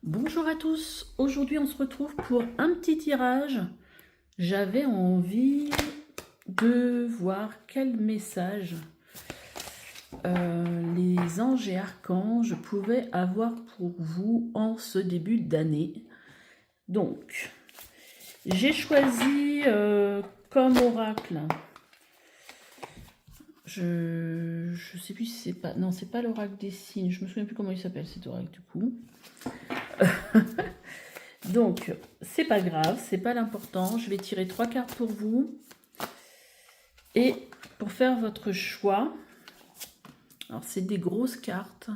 Bonjour à tous, aujourd'hui on se retrouve pour un petit tirage. J'avais envie de voir quel message les anges et archanges pouvaient avoir pour vous en ce début d'année. Donc, j'ai choisi comme oracle, je sais plus si c'est pas, non c'est pas l'oracle des signes, je me souviens plus comment il s'appelle cet oracle du coup. Donc, c'est pas grave, c'est pas l'important. Je vais tirer 3 cartes pour vous. Et pour faire votre choix, alors c'est des grosses cartes.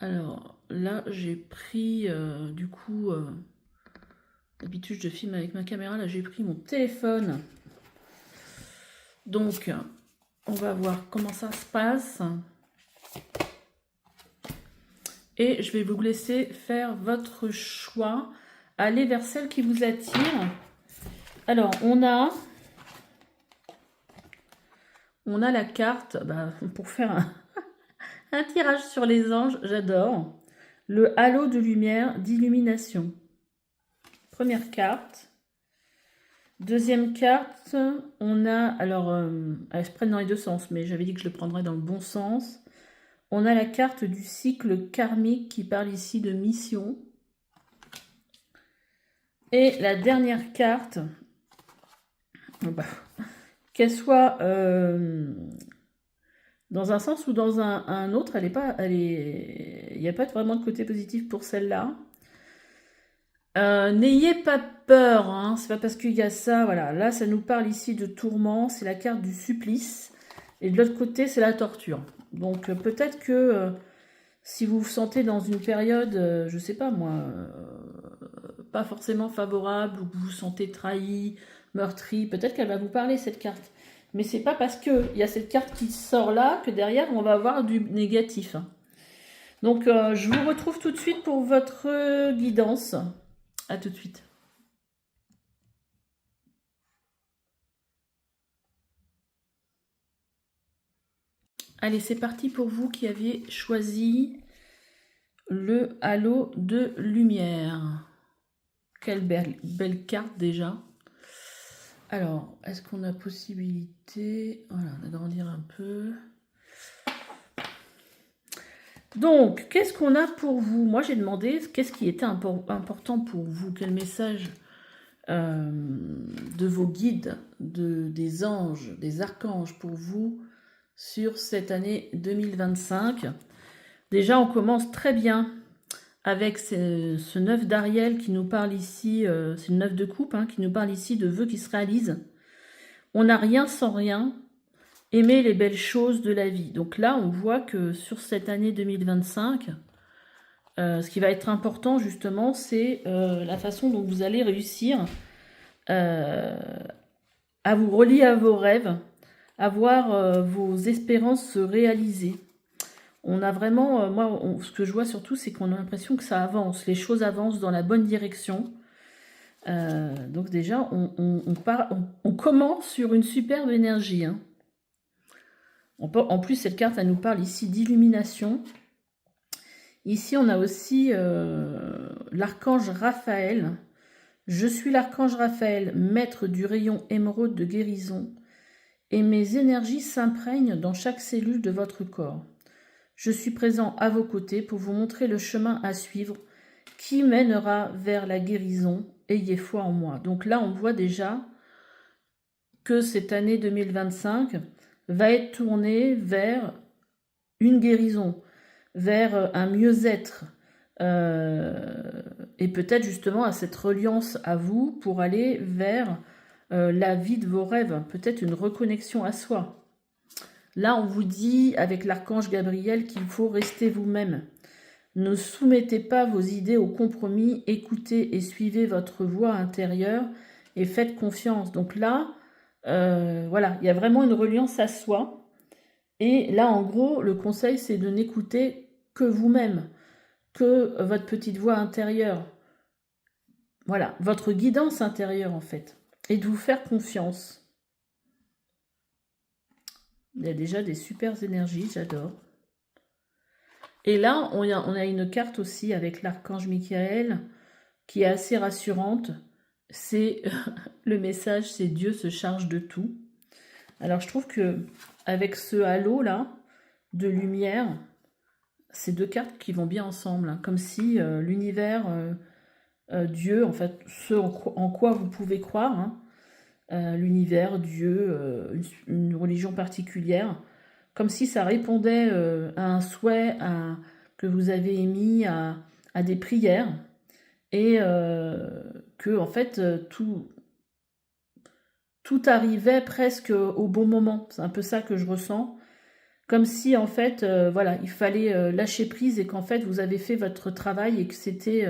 Alors là, j'ai pris du coup, d'habitude je filme avec ma caméra, là j'ai pris mon téléphone. Donc, on va voir comment ça se passe. Et je vais vous laisser faire votre choix. Allez vers celle qui vous attire. Alors, on a la carte, pour faire un tirage sur les anges, j'adore. Le halo de lumière d'illumination. Première carte. Deuxième carte, on a, alors, elles se prennent dans les deux sens, mais j'avais dit que je le prendrais dans le bon sens. On a la carte du cycle karmique qui parle ici de mission. Et la dernière carte, qu'elle soit dans un sens ou dans un autre, il n'y a pas vraiment de côté positif pour celle-là. N'ayez pas peur, hein, c'est pas parce qu'il y a ça, voilà. Là, ça nous parle ici de tourment, c'est la carte du supplice. Et de l'autre côté, c'est la torture. Donc peut-être que si vous vous sentez dans une période, je sais pas moi, pas forcément favorable, ou que vous vous sentez trahi, meurtri, peut-être qu'elle va vous parler cette carte. Mais c'est pas parce qu'il y a cette carte qui sort là que derrière on va avoir du négatif, hein. Donc je vous retrouve tout de suite pour votre guidance. À tout de suite. Allez, c'est parti pour vous qui aviez choisi le halo de lumière. Quelle belle carte déjà. Alors, est-ce qu'on a possibilité, voilà, d'agrandir un peu. Donc, qu'est-ce qu'on a pour vous? Moi, j'ai demandé qu'est-ce qui était important pour vous, quel message de vos guides, des anges, des archanges pour vous sur cette année 2025. Déjà, on commence très bien avec ce 9 d'Ariel qui nous parle ici, c'est le 9 de coupe, hein, qui nous parle ici de vœux qui se réalisent. On n'a rien sans rien. Aimer les belles choses de la vie. Donc là, on voit que sur cette année 2025, ce qui va être important justement, c'est la façon dont vous allez réussir à vous relier à vos rêves, à voir vos espérances se réaliser. On a vraiment, ce que je vois surtout, c'est qu'on a l'impression que ça avance, les choses avancent dans la bonne direction. Donc déjà, on commence sur une superbe énergie, hein. En plus, cette carte, elle nous parle ici d'illumination. Ici, on a aussi l'archange Raphaël. Je suis l'archange Raphaël, maître du rayon émeraude de guérison, et mes énergies s'imprègnent dans chaque cellule de votre corps. Je suis présent à vos côtés pour vous montrer le chemin à suivre qui mènera vers la guérison. Ayez foi en moi. Donc là, on voit déjà que cette année 2025 va être tournée vers une guérison, vers un mieux-être, et peut-être justement à cette reliance à vous pour aller vers la vie de vos rêves, peut-être une reconnexion à soi. Là, on vous dit avec l'archange Gabriel qu'il faut rester vous-même. Ne soumettez pas vos idées au compromis, écoutez et suivez votre voix intérieure et faites confiance. Donc là, voilà, il y a vraiment une reliance à soi. Et là, en gros, le conseil, c'est de n'écouter que vous-même, que votre petite voix intérieure. Voilà, votre guidance intérieure, en fait. Et de vous faire confiance. Il y a déjà des super énergies, j'adore. Et là, on a une carte aussi avec l'archange Michael qui est assez rassurante. C'est le message, c'est Dieu se charge de tout. Alors je trouve que avec ce halo là de lumière, ces deux cartes qui vont bien ensemble, hein, comme si l'univers, Dieu, en fait, ce en quoi vous pouvez croire, hein, l'univers, Dieu, une religion particulière, comme si ça répondait à un souhait que vous avez émis, à des prières, et que en fait tout arrivait presque au bon moment. C'est un peu ça que je ressens. Comme si en fait, voilà, il fallait lâcher prise et qu'en fait vous avez fait votre travail et que c'était,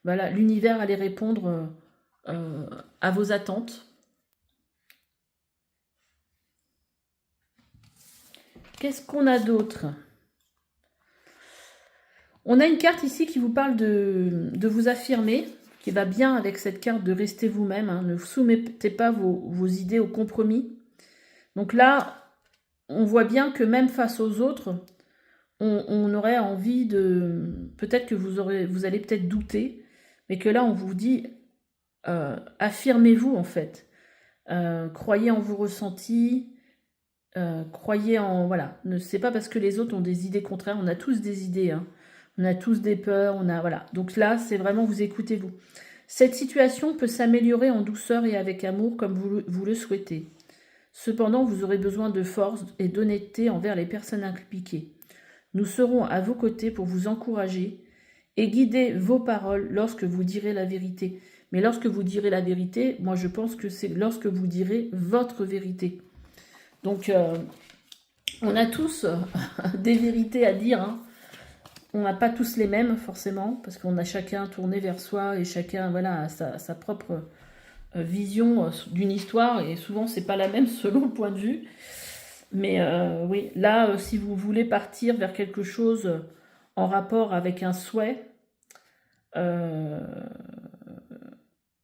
voilà, l'univers allait répondre à vos attentes. Qu'est-ce qu'on a d'autre? On a une carte ici qui vous parle de vous affirmer, qui va bien avec cette carte de rester vous-même, hein. Ne soumettez pas vos idées au compromis. Donc là, on voit bien que même face aux autres, on aurait envie de... Peut-être que vous allez peut-être douter, mais que là, on vous dit, affirmez-vous en fait. Croyez en vos ressentis, croyez en... Voilà, c'est pas parce que les autres ont des idées contraires, on a tous des idées, hein. On a tous des peurs, on a... Voilà. Donc là, c'est vraiment vous écoutez-vous. Cette situation peut s'améliorer en douceur et avec amour comme vous le souhaitez. Cependant, vous aurez besoin de force et d'honnêteté envers les personnes impliquées. Nous serons à vos côtés pour vous encourager et guider vos paroles lorsque vous direz la vérité. Mais lorsque vous direz la vérité, moi je pense que c'est lorsque vous direz votre vérité. Donc, on a tous des vérités à dire, hein. On n'a pas tous les mêmes forcément, parce qu'on a chacun tourné vers soi et chacun voilà, a sa propre vision d'une histoire, et souvent c'est pas la même selon le point de vue. Mais oui, là, si vous voulez partir vers quelque chose en rapport avec un souhait,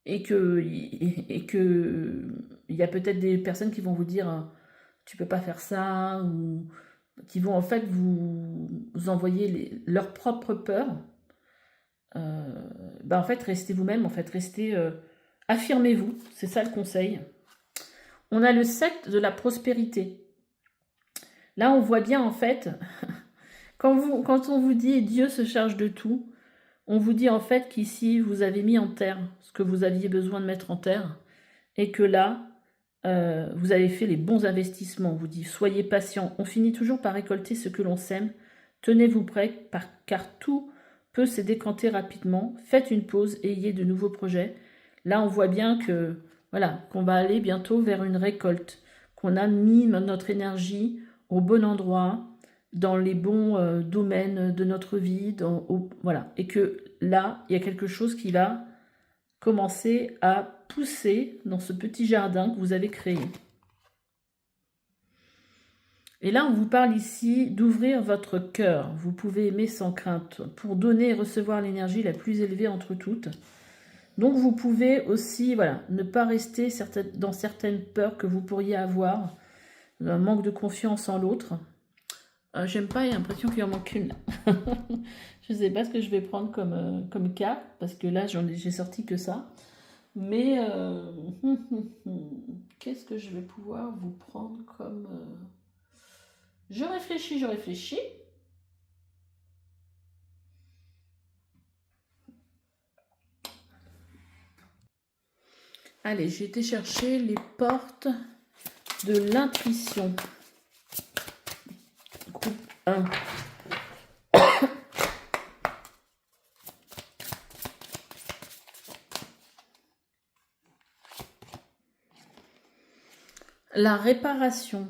et que il y a peut-être des personnes qui vont vous dire tu peux pas faire ça, ou qui vont en fait vous envoyer leur propre peur. En fait, restez vous-même, en fait, affirmez-vous, c'est ça le conseil. On a le 7 de la prospérité. Là, on voit bien, en fait, quand on vous dit « Dieu se charge de tout », on vous dit en fait qu'ici, vous avez mis en terre ce que vous aviez besoin de mettre en terre, et que là, vous avez fait les bons investissements. On vous dit « Soyez patient, on finit toujours par récolter ce que l'on sème. Tenez-vous prêt, car tout peut se décanter rapidement. Faites une pause et ayez de nouveaux projets. » Là, on voit bien que voilà, qu'on va aller bientôt vers une récolte, qu'on a mis notre énergie au bon endroit, dans les bons domaines de notre vie, voilà, et que là, il y a quelque chose qui va commencer à pousser dans ce petit jardin que vous avez créé. Et là, on vous parle ici d'ouvrir votre cœur. Vous pouvez aimer sans crainte pour donner et recevoir l'énergie la plus élevée entre toutes. Donc, vous pouvez aussi, voilà, ne pas rester dans certaines peurs que vous pourriez avoir, un manque de confiance en l'autre. J'aime pas, il y a l'impression qu'il en manque une. Je ne sais pas ce que je vais prendre comme cas, parce que là, j'ai sorti que ça. Mais qu'est-ce que je vais pouvoir vous prendre comme... Je réfléchis. Allez, j'ai été chercher les portes de l'intuition. Groupe 1. La réparation.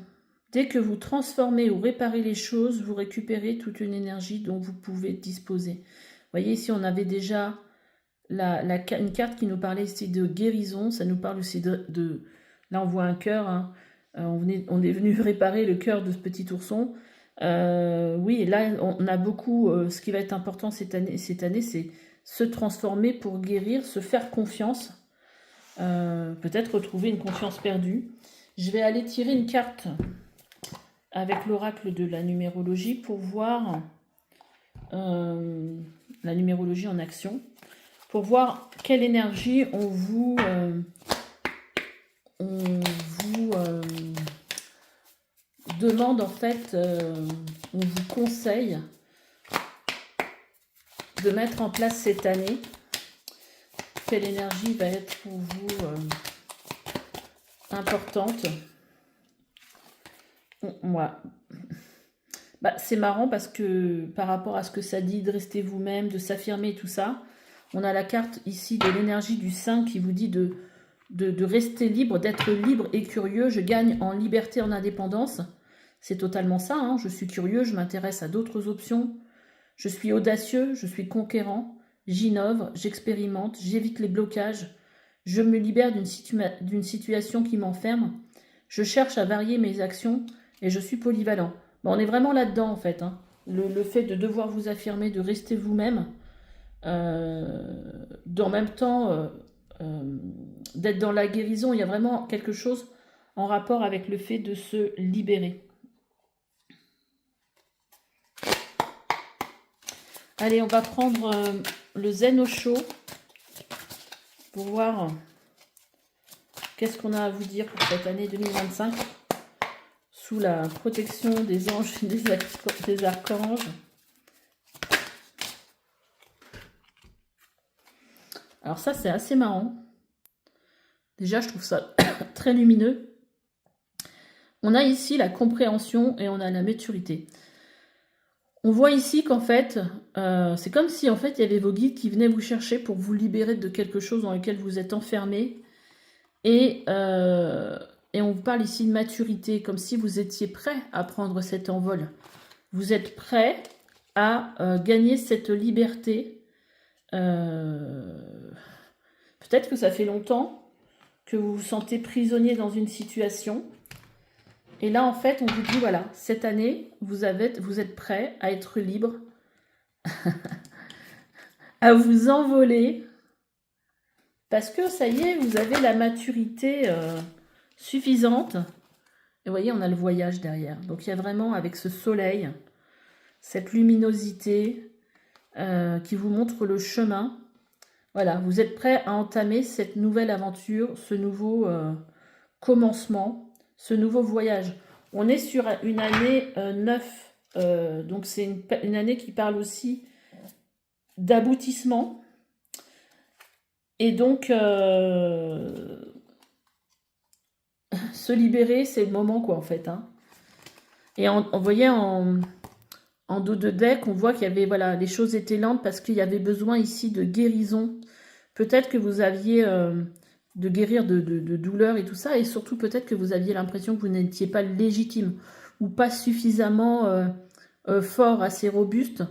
Dès que vous transformez ou réparez les choses, vous récupérez toute une énergie dont vous pouvez disposer. Vous voyez, ici, on avait déjà une carte qui nous parlait ici de guérison. Ça nous parle aussi de là, on voit un cœur. Hein. On est venu réparer le cœur de ce petit ourson. Oui, là, on a beaucoup... ce qui va être important cette année, c'est se transformer pour guérir, se faire confiance. Peut-être retrouver une confiance perdue. Je vais aller tirer une carte avec l'oracle de la numérologie pour voir la numérologie en action, pour voir quelle énergie on vous demande en fait, on vous conseille de mettre en place cette année. Quelle énergie va être pour vous importante? Moi, c'est marrant parce que par rapport à ce que ça dit de rester vous-même, de s'affirmer, tout ça, on a la carte ici de l'énergie du 5 qui vous dit de rester libre, d'être libre et curieux. Je gagne en liberté, en indépendance. C'est totalement ça, hein. Je suis curieux, je m'intéresse à d'autres options. Je suis audacieux, je suis conquérant. J'innove, j'expérimente, j'évite les blocages. Je me libère d'une situation qui m'enferme. Je cherche à varier mes actions et je suis polyvalent. Bon, on est vraiment là-dedans en fait, hein. Le fait de devoir vous affirmer, de rester vous-même, en même temps d'être dans la guérison, il y a vraiment quelque chose en rapport avec le fait de se libérer. Allez, on va prendre le zen au chaud pour voir qu'est-ce qu'on a à vous dire pour cette année 2025 sous la protection des anges et des archanges. Alors ça, c'est assez marrant. Déjà, je trouve ça très lumineux. On a ici la compréhension et on a la maturité. On voit ici qu'en fait, c'est comme si en fait il y avait vos guides qui venaient vous chercher pour vous libérer de quelque chose dans lequel vous êtes enfermé. Et on vous parle ici de maturité, comme si vous étiez prêt à prendre cet envol. Vous êtes prêt à gagner cette liberté. Peut-être que ça fait longtemps que vous vous sentez prisonnier dans une situation. Et là, en fait, on vous dit, voilà, cette année, vous êtes prêt à être libre, à vous envoler, parce que ça y est, vous avez la maturité suffisante. Et vous voyez, on a le voyage derrière. Donc, il y a vraiment, avec ce soleil, cette luminosité qui vous montre le chemin. Voilà, vous êtes prêt à entamer cette nouvelle aventure, ce nouveau commencement, ce nouveau voyage. On est sur une année 9, donc c'est une année qui parle aussi d'aboutissement. Et donc, se libérer, c'est le moment, quoi, en fait. Hein. Et on voyait en dos de deck, on voit qu'il y avait, voilà, les choses étaient lentes parce qu'il y avait besoin ici de guérison. Peut-être que vous aviez de guérir de douleurs et tout ça, et surtout peut-être que vous aviez l'impression que vous n'étiez pas légitime ou pas suffisamment fort, assez robuste.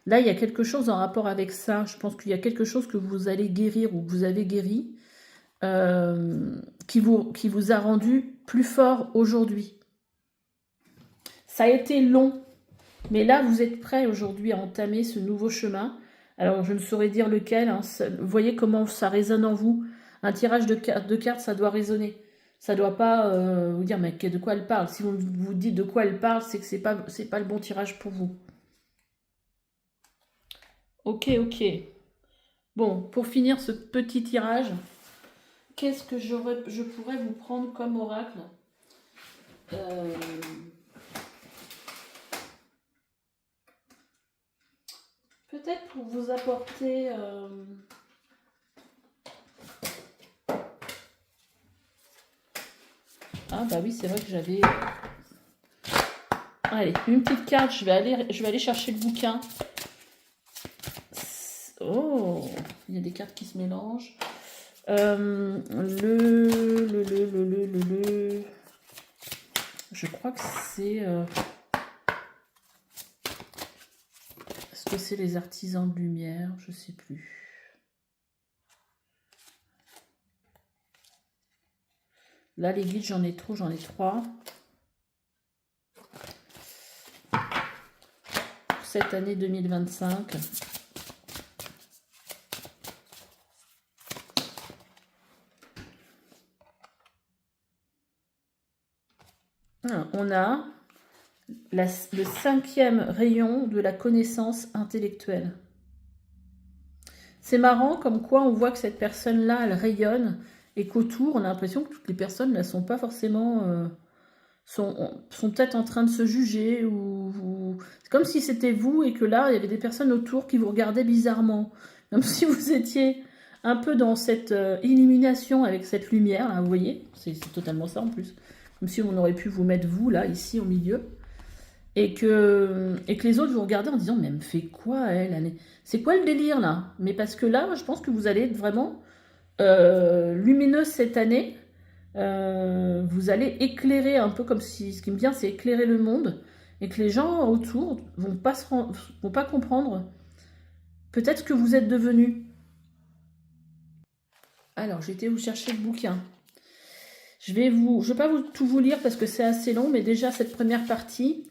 Là, il y a quelque chose en rapport avec ça. Je pense qu'il y a quelque chose que vous allez guérir ou que vous avez guéri qui vous a rendu plus fort aujourd'hui. Ça a été long, mais là, vous êtes prêt aujourd'hui à entamer ce nouveau chemin. Alors, je ne saurais dire lequel. Hein. Vous voyez comment ça résonne en vous. Un tirage de cartes, ça doit résonner. Ça ne doit pas vous dire, mais de quoi elle parle. Si vous vous dites de quoi elle parle, c'est que c'est pas le bon tirage pour vous. Ok, ok. Bon, pour finir ce petit tirage, qu'est-ce que je pourrais vous prendre comme oracle Peut-être pour vous apporter... Ah bah oui, c'est vrai que j'avais... Allez, une petite carte, je vais aller chercher le bouquin. Oh, il y a des cartes qui se mélangent. Je crois que c'est... Est-ce que c'est les artisans de lumière? Je sais plus. Là, les guides, j'en ai trop, j'en ai 3. Pour cette année 2025. On a le 5e rayon de la connaissance intellectuelle. C'est marrant, comme quoi on voit que cette personne-là, elle rayonne, et qu'autour, on a l'impression que toutes les personnes ne sont pas forcément... sont peut-être en train de se juger, ou c'est comme si c'était vous, et que là, il y avait des personnes autour qui vous regardaient bizarrement. Comme si vous étiez un peu dans cette illumination avec cette lumière, là, vous voyez, c'est totalement ça en plus. Comme si on aurait pu vous mettre vous, là, ici, au milieu. Et que les autres vous regardaient en disant, mais elle me fait quoi, elle c'est quoi le délire, là? Mais parce que là, je pense que vous allez être vraiment lumineuse cette année. Vous allez éclairer un peu comme si... Ce qui me vient, c'est éclairer le monde. Et que les gens autour vont pas comprendre peut-être ce que vous êtes devenu. Alors, j'ai été vous chercher le bouquin. Je vais pas tout vous lire parce que c'est assez long, mais déjà cette première partie,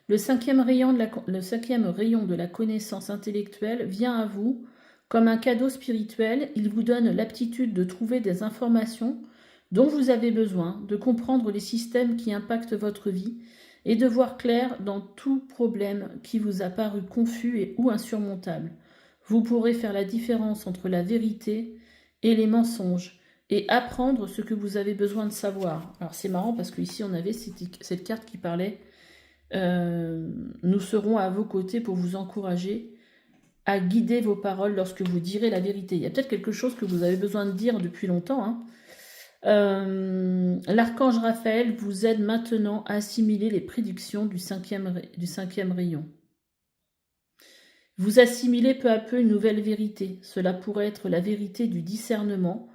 le 5e rayon de la connaissance intellectuelle vient à vous comme un cadeau spirituel. Il vous donne l'aptitude de trouver des informations dont vous avez besoin, de comprendre les systèmes qui impactent votre vie et de voir clair dans tout problème qui vous a paru confus ou insurmontable. Vous pourrez faire la différence entre la vérité et les mensonges et apprendre ce que vous avez besoin de savoir. Alors c'est marrant parce qu'ici on avait cette carte qui parlait nous serons à vos côtés pour vous encourager à guider vos paroles lorsque vous direz la vérité. Il y a peut-être quelque chose que vous avez besoin de dire depuis longtemps, hein. L'archange Raphaël vous aide maintenant à assimiler les prédictions du 5e rayon. Vous assimilez peu à peu une nouvelle vérité. Cela pourrait être la vérité du discernement,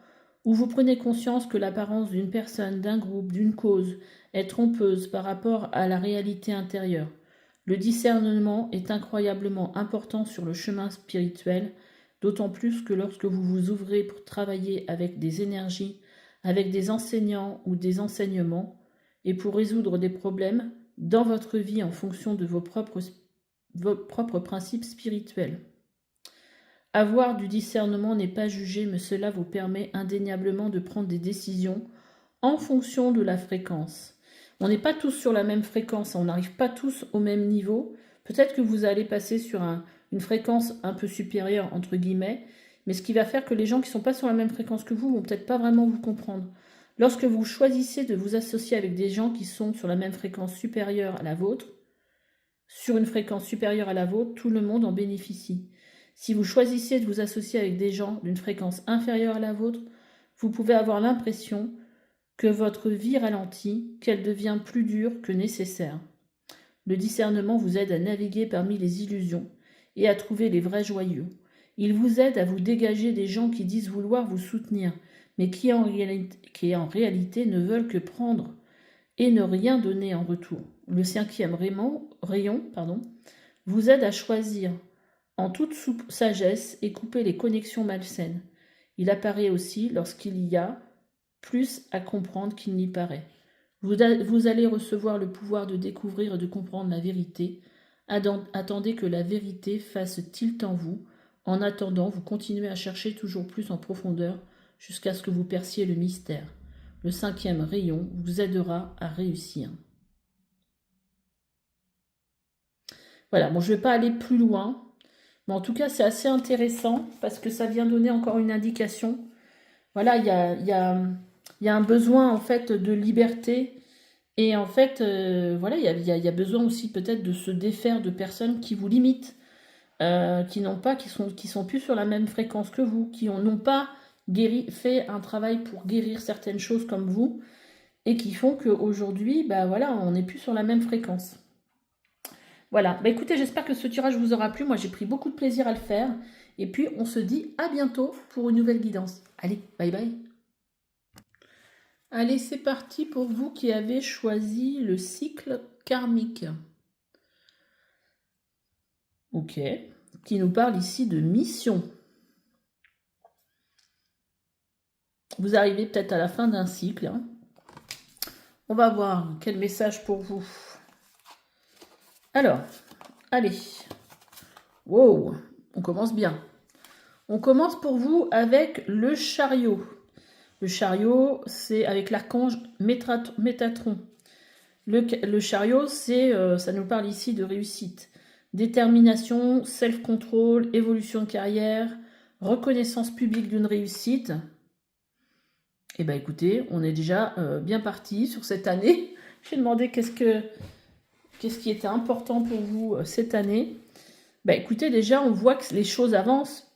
où vous prenez conscience que l'apparence d'une personne, d'un groupe, d'une cause est trompeuse par rapport à la réalité intérieure. Le discernement est incroyablement important sur le chemin spirituel, d'autant plus que lorsque vous vous ouvrez pour travailler avec des énergies, avec des enseignants ou des enseignements, et pour résoudre des problèmes dans votre vie en fonction de vos propres principes spirituels. Avoir du discernement n'est pas jugé, mais cela vous permet indéniablement de prendre des décisions en fonction de la fréquence. On n'est pas tous sur la même fréquence, on n'arrive pas tous au même niveau. Peut-être que vous allez passer sur une fréquence un peu supérieure, entre guillemets, mais ce qui va faire que les gens qui ne sont pas sur la même fréquence que vous vont peut-être pas vraiment vous comprendre. Lorsque vous choisissez de vous associer avec des gens qui sont sur la même fréquence supérieure à la vôtre, sur une fréquence supérieure à la vôtre, tout le monde en bénéficie. Si vous choisissez de vous associer avec des gens d'une fréquence inférieure à la vôtre, vous pouvez avoir l'impression que votre vie ralentit, qu'elle devient plus dure que nécessaire. Le discernement vous aide à naviguer parmi les illusions et à trouver les vrais joyaux. Il vous aide à vous dégager des gens qui disent vouloir vous soutenir, mais qui en réalité ne veulent que prendre et ne rien donner en retour. Le 5e rayon vous aide à choisir en toute sagesse et couper les connexions malsaines. Il apparaît aussi lorsqu'il y a plus à comprendre qu'il n'y paraît. Vous allez recevoir le pouvoir de découvrir et de comprendre la vérité. Attendez que la vérité fasse tilt en vous. En attendant, vous continuez à chercher toujours plus en profondeur jusqu'à ce que vous perciez le mystère. Le 5e rayon vous aidera à réussir. Voilà, bon, je ne vais pas aller plus loin. Mais en tout cas, c'est assez intéressant parce que ça vient donner encore une indication. Voilà, il y a un besoin en fait de liberté. Et en fait, voilà, il y a besoin aussi peut-être de se défaire de personnes qui vous limitent, qui sont plus sur la même fréquence que vous, qui n'ont pas fait un travail pour guérir certaines choses comme vous, et qui font qu'aujourd'hui, bah voilà, on n'est plus sur la même fréquence. Voilà, bah écoutez, j'espère que ce tirage vous aura plu. Moi, j'ai pris beaucoup de plaisir à le faire. Et puis, on se dit à bientôt pour une nouvelle guidance. Allez, bye bye. Allez, c'est parti pour vous qui avez choisi le cycle karmique. Ok, qui nous parle ici de mission. Vous arrivez peut-être à la fin d'un cycle. Hein. On va voir quel message pour vous. Alors, allez. Wow, on commence bien. On commence pour vous avec le chariot. Le chariot, c'est avec l'archange Métatron. Le chariot, ça nous parle ici de réussite. Détermination, self-control, évolution de carrière, reconnaissance publique d'une réussite. Eh bien écoutez, on est déjà bien parti sur cette année. J'ai demandé qu'est-ce qui était important pour vous cette année. Ben écoutez, déjà on voit que les choses avancent.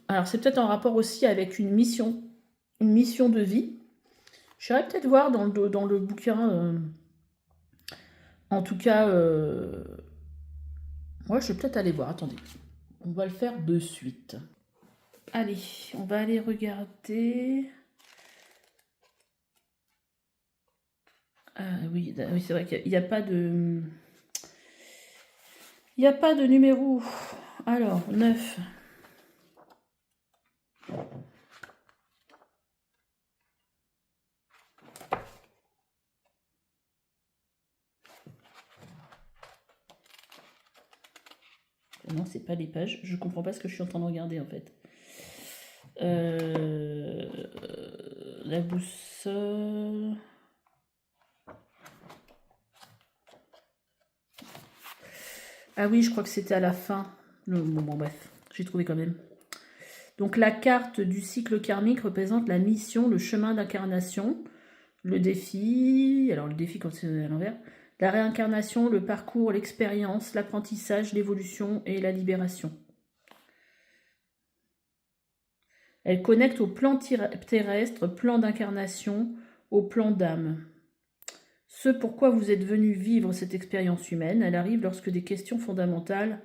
Alors c'est peut-être en rapport aussi avec une mission de vie. J'irais peut-être voir dans le bouquin, en tout cas, moi je vais peut-être aller voir, attendez, on va le faire de suite. Allez, on va aller regarder. Oui, c'est vrai qu'il n'y a pas de... Il n'y a pas de numéro. Alors, 9. Non, c'est pas les pages. Je comprends pas ce que je suis en train de regarder en fait. La boussole. Ah oui, je crois que c'était à la fin. Bon, bref, j'ai trouvé quand même. Donc la carte du cycle karmique représente la mission, le chemin d'incarnation, le défi, alors le défi quand c'est à l'envers, la réincarnation, le parcours, l'expérience, l'apprentissage, l'évolution et la libération. Elle connecte au plan terrestre, plan d'incarnation, au plan d'âme. Ce pourquoi vous êtes venu vivre cette expérience humaine, elle arrive lorsque des questions fondamentales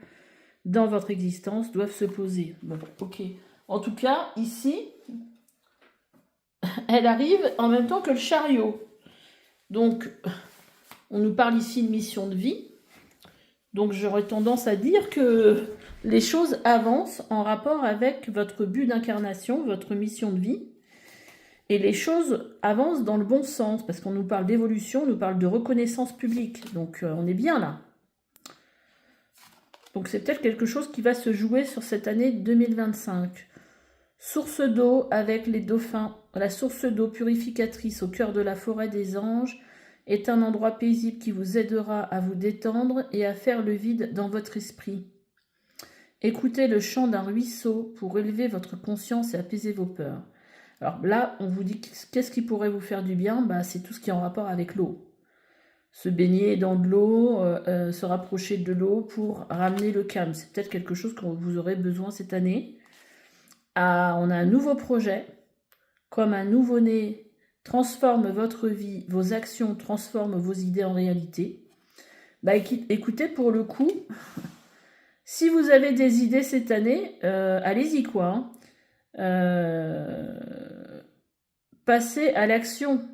dans votre existence doivent se poser. Bon, ok. En tout cas, ici, elle arrive en même temps que le chariot. Donc, on nous parle ici de mission de vie. Donc, j'aurais tendance à dire que les choses avancent en rapport avec votre but d'incarnation, votre mission de vie. Et les choses avancent dans le bon sens, parce qu'on nous parle d'évolution, on nous parle de reconnaissance publique. Donc, on est bien là. Donc, c'est peut-être quelque chose qui va se jouer sur cette année 2025. Source d'eau avec les dauphins. La source d'eau purificatrice au cœur de la forêt des anges est un endroit paisible qui vous aidera à vous détendre et à faire le vide dans votre esprit. Écoutez le chant d'un ruisseau pour élever votre conscience et apaiser vos peurs. Alors là, on vous dit qu'est-ce qui pourrait vous faire du bien? C'est tout ce qui est en rapport avec l'eau. Se baigner dans de l'eau, se rapprocher de l'eau pour ramener le calme. C'est peut-être quelque chose que vous aurez besoin cette année. On a un nouveau projet, comme un nouveau-né transforme votre vie, vos actions transforment vos idées en réalité. Écoutez, pour le coup, si vous avez des idées cette année, allez-y quoi. Passez à l'action.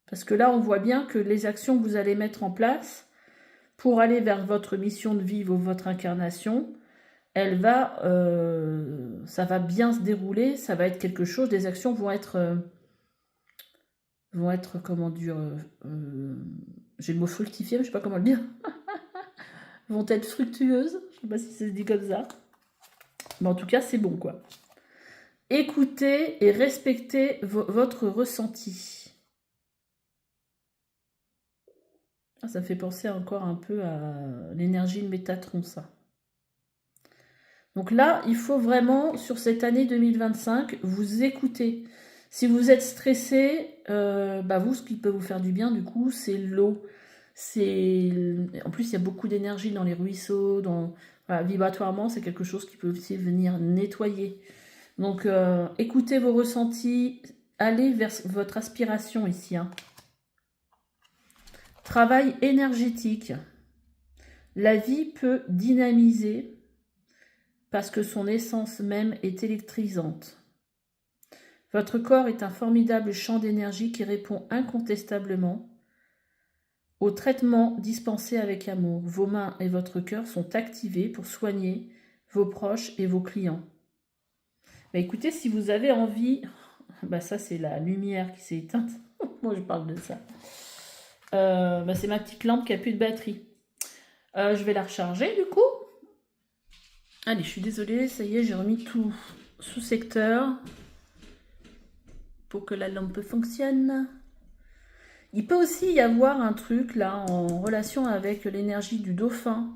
Parce que là, on voit bien que les actions que vous allez mettre en place pour aller vers votre mission de vie ou votre incarnation, ça va bien se dérouler, ça va être quelque chose, des actions vont être comment dire, j'ai le mot fructifié, mais je sais pas comment le dire, vont être fructueuses, je sais pas si ça se dit comme ça, mais en tout cas c'est bon quoi. Écoutez et respectez votre ressenti. Ça me fait penser encore un peu à l'énergie de Métatron, ça. Donc là, il faut vraiment, sur cette année 2025, vous écouter. Si vous êtes stressé, vous, ce qui peut vous faire du bien, du coup, c'est l'eau. En plus, il y a beaucoup d'énergie dans les ruisseaux. Vibratoirement, c'est quelque chose qui peut aussi venir nettoyer. Donc, écoutez vos ressentis. Allez vers votre aspiration ici. Travail énergétique. La vie peut dynamiser parce que son essence même est électrisante. Votre corps est un formidable champ d'énergie qui répond incontestablement au traitement dispensé avec amour. Vos mains et votre cœur sont activés pour soigner vos proches et vos clients. Écoutez, si vous avez envie... ça, c'est la lumière qui s'est éteinte. Moi, je parle de ça. C'est ma petite lampe qui n'a plus de batterie. Je vais la recharger, du coup. Allez, je suis désolée, ça y est, j'ai remis tout sous secteur pour que la lampe fonctionne. Il peut aussi y avoir un truc là en relation avec l'énergie du dauphin,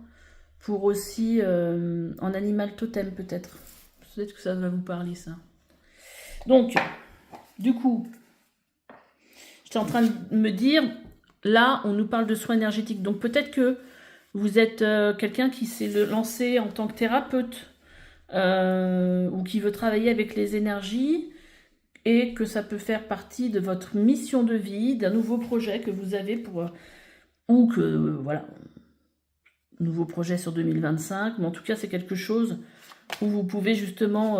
pour aussi en animal totem peut-être. Peut-être que ça va vous parler ça. Donc, du coup, j'étais en train de me dire, là, on nous parle de soins énergétiques. Donc peut-être que vous êtes quelqu'un qui s'est lancé en tant que thérapeute ou qui veut travailler avec les énergies et que ça peut faire partie de votre mission de vie, d'un nouveau projet que vous avez pour... ou que, voilà, nouveau projet sur 2025, mais en tout cas c'est quelque chose où vous pouvez justement,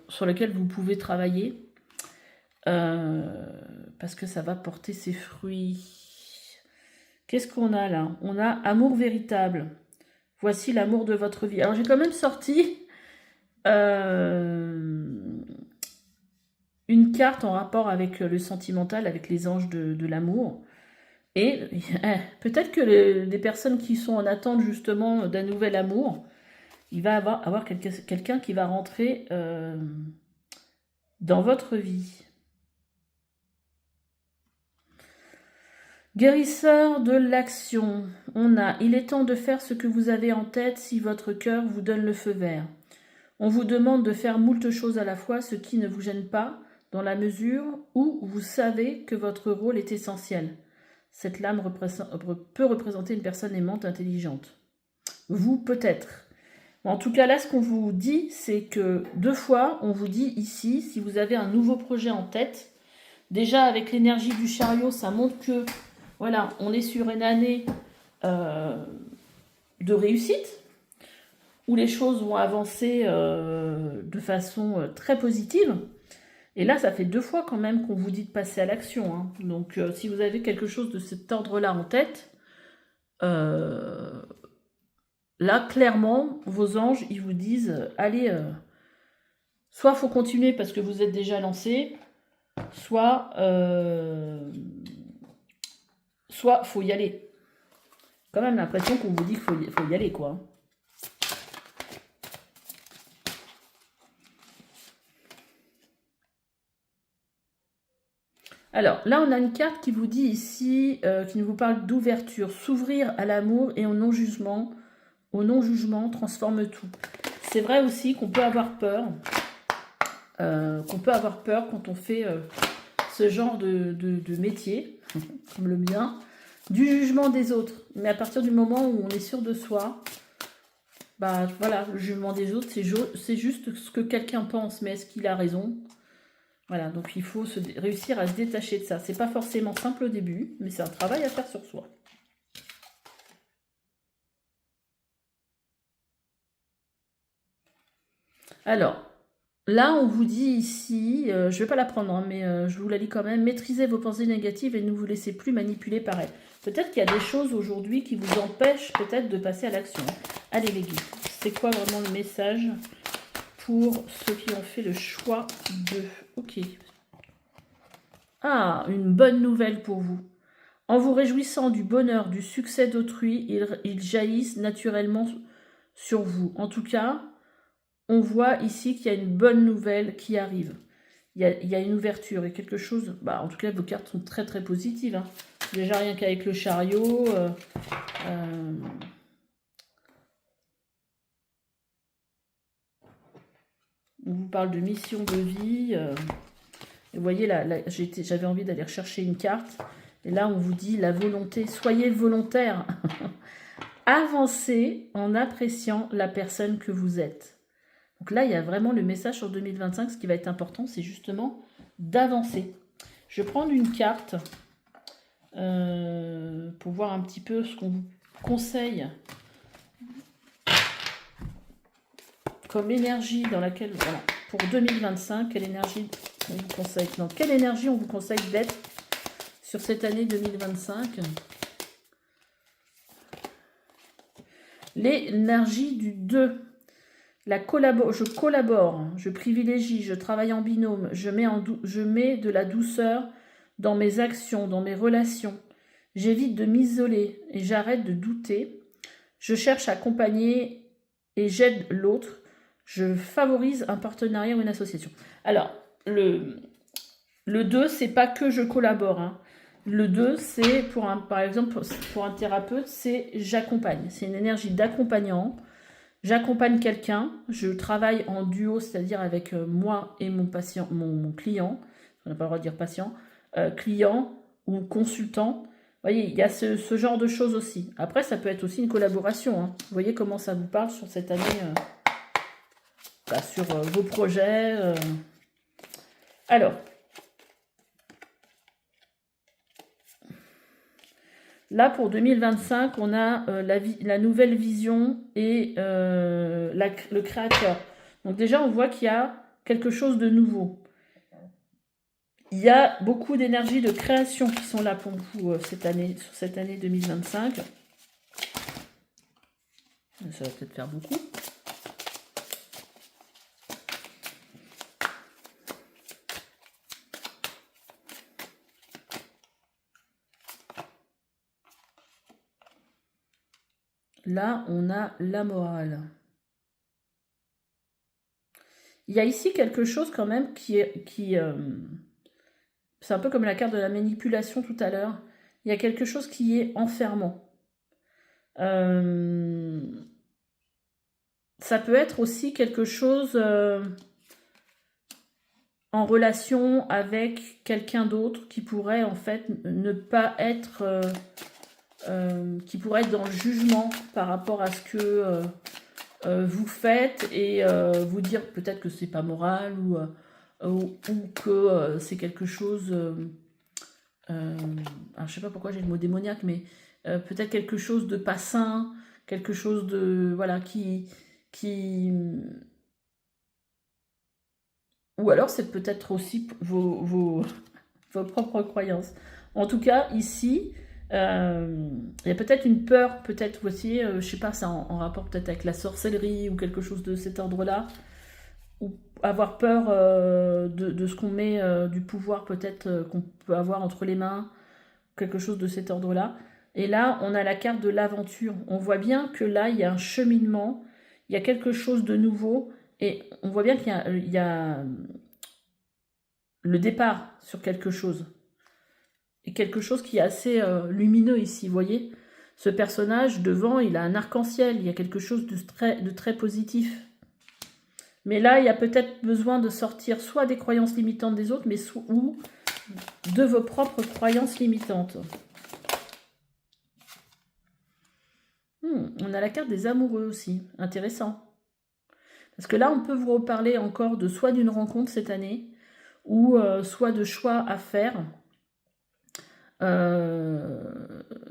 sur lequel vous pouvez travailler, parce que ça va porter ses fruits. Qu'est-ce qu'on a là? On a amour véritable. Voici l'amour de votre vie. Alors j'ai quand même sorti une carte en rapport avec le sentimental, avec les anges de l'amour. Et peut-être que des personnes qui sont en attente justement d'un nouvel amour, il va avoir quelqu'un qui va rentrer dans votre vie. Guérisseur de l'action. On a, il est temps de faire ce que vous avez en tête si votre cœur vous donne le feu vert. On vous demande de faire moult choses à la fois, ce qui ne vous gêne pas, dans la mesure où vous savez que votre rôle est essentiel. Cette lame peut représenter une personne aimante, intelligente. Vous, peut-être. En tout cas, là, ce qu'on vous dit, c'est que 2 fois, on vous dit ici, si vous avez un nouveau projet en tête, déjà avec l'énergie du chariot, ça montre que, voilà, on est sur une année de réussite, où les choses vont avancer de façon très positive. Et là, ça fait 2 fois quand même qu'on vous dit de passer à l'action. Hein. Donc, si vous avez quelque chose de cet ordre-là en tête, là, clairement, vos anges, ils vous disent, allez, soit il faut continuer parce que vous êtes déjà lancé, soit faut y aller. Quand même l'impression qu'on vous dit qu'il faut y aller, quoi. Alors, là, on a une carte qui vous dit ici, qui nous vous parle d'ouverture, s'ouvrir à l'amour et au non-jugement. Au non-jugement transforme tout. C'est vrai aussi qu'on peut avoir peur, quand on fait ce genre de métier, comme le mien, du jugement des autres. Mais à partir du moment où on est sûr de soi, bah voilà, le jugement des autres, c'est juste ce que quelqu'un pense, mais est-ce qu'il a raison? Voilà, donc il faut réussir à se détacher de ça. C'est pas forcément simple au début, mais c'est un travail à faire sur soi. Alors, là, on vous dit ici, je ne vais pas la prendre, hein, mais je vous la lis quand même, maîtrisez vos pensées négatives et ne vous laissez plus manipuler par elles. Peut-être qu'il y a des choses aujourd'hui qui vous empêchent peut-être de passer à l'action. Allez les guides, c'est quoi vraiment le message pour ceux qui ont fait le choix de... Ok. Ah, une bonne nouvelle pour vous. En vous réjouissant du bonheur, du succès d'autrui, ils jaillissent naturellement sur vous. En tout cas, on voit ici qu'il y a une bonne nouvelle qui arrive. Il y a une ouverture et quelque chose... Bah, en tout cas, vos cartes sont très très positives. Hein. Déjà, rien qu'avec le chariot... on vous parle de mission de vie. Et vous voyez, là j'avais envie d'aller rechercher une carte. Et là, on vous dit la volonté. Soyez volontaire. Avancez en appréciant la personne que vous êtes. Donc là, il y a vraiment le message sur 2025. Ce qui va être important, c'est justement d'avancer. Je vais prendre une carte pour voir un petit peu ce qu'on vous conseille comme énergie dans laquelle, voilà, pour 2025, quelle énergie on vous conseille, non, quelle énergie on vous conseille d'être sur cette année 2025. L'énergie du 2. Je collabore, je privilégie, je travaille en binôme, je mets de la douceur dans mes actions, dans mes relations. J'évite de m'isoler et j'arrête de douter. Je cherche à accompagner et j'aide l'autre. Je favorise un partenariat ou une association. Alors, le 2, c'est pas que je collabore. Hein. Le 2, c'est, par exemple, pour un thérapeute, c'est j'accompagne. C'est une énergie d'accompagnant. J'accompagne quelqu'un, je travaille en duo, c'est-à-dire avec moi et mon patient, mon client, on n'a pas le droit de dire patient, client ou consultant. Vous voyez, il y a ce genre de choses aussi. Après, ça peut être aussi une collaboration. Hein. Vous voyez comment ça vous parle sur cette année, sur vos projets. Alors, là, pour 2025, on a la nouvelle vision et le créateur. Donc déjà, on voit qu'il y a quelque chose de nouveau. Il y a beaucoup d'énergie de création qui sont là pour vous cette année, sur cette année 2025. Ça va peut-être faire beaucoup. Là, on a la morale. Il y a ici quelque chose quand même c'est un peu comme la carte de la manipulation tout à l'heure. Il y a quelque chose qui est enfermant. Ça peut être aussi quelque chose en relation avec quelqu'un d'autre qui pourrait en fait ne pas être... qui pourrait être dans le jugement par rapport à ce que vous faites et vous dire peut-être que c'est pas moral ou que c'est quelque chose... alors je sais pas pourquoi j'ai le mot démoniaque, mais peut-être quelque chose de pas sain, quelque chose de... Voilà, qui ou alors c'est peut-être aussi vos propres croyances. En tout cas, ici, il y a peut-être une peur, peut-être aussi, je sais pas, ça en rapport peut-être avec la sorcellerie ou quelque chose de cet ordre-là, ou avoir peur de ce qu'on met, du pouvoir peut-être qu'on peut avoir entre les mains, quelque chose de cet ordre-là. Et là, on a la carte de l'aventure. On voit bien que là, il y a un cheminement, il y a quelque chose de nouveau, et on voit bien qu'il y a le départ sur quelque chose. Et quelque chose qui est assez lumineux ici, vous voyez. Ce personnage, devant, il a un arc-en-ciel, il y a quelque chose de très positif. Mais là, il y a peut-être besoin de sortir soit des croyances limitantes des autres, mais ou de vos propres croyances limitantes. On a la carte des amoureux aussi, intéressant. Parce que là, on peut vous reparler encore de soit d'une rencontre cette année, ou soit de choix à faire.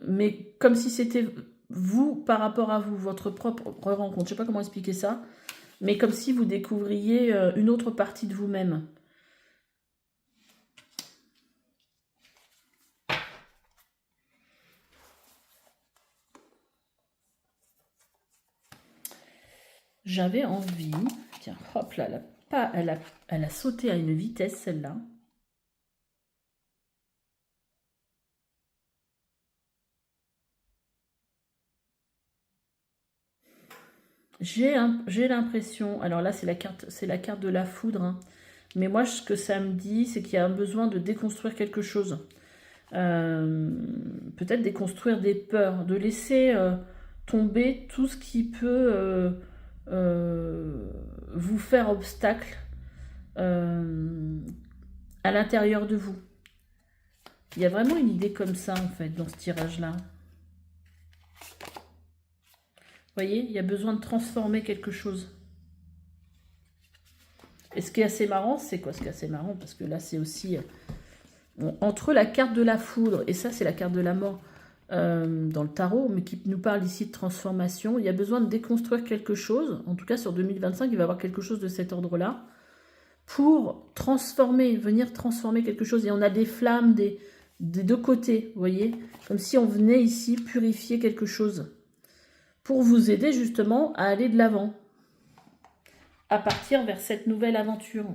Mais comme si c'était vous par rapport à vous, votre propre rencontre. Je ne sais pas comment expliquer ça, mais comme si vous découvriez une autre partie de vous-même. J'avais envie... Tiens, hop là, elle a sauté à une vitesse, celle-là. J'ai l'impression... Alors là, c'est la carte de la foudre. Hein, mais moi, ce que ça me dit, c'est qu'il y a un besoin de déconstruire quelque chose. Peut-être déconstruire des peurs, de laisser tomber tout ce qui peut vous faire obstacle à l'intérieur de vous. Il y a vraiment une idée comme ça, en fait, dans ce tirage-là. Vous voyez, il y a besoin de transformer quelque chose. Et ce qui est assez marrant, c'est quoi? Ce qui est assez marrant, parce que là, c'est aussi... entre la carte de la foudre, et ça, c'est la carte de la mort dans le tarot, mais qui nous parle ici de transformation, il y a besoin de déconstruire quelque chose. En tout cas, sur 2025, il va y avoir quelque chose de cet ordre-là. Pour transformer, venir transformer quelque chose. Et on a des flammes des deux côtés, vous voyez, comme si on venait ici purifier quelque chose pour vous aider justement à aller de l'avant, à partir vers cette nouvelle aventure.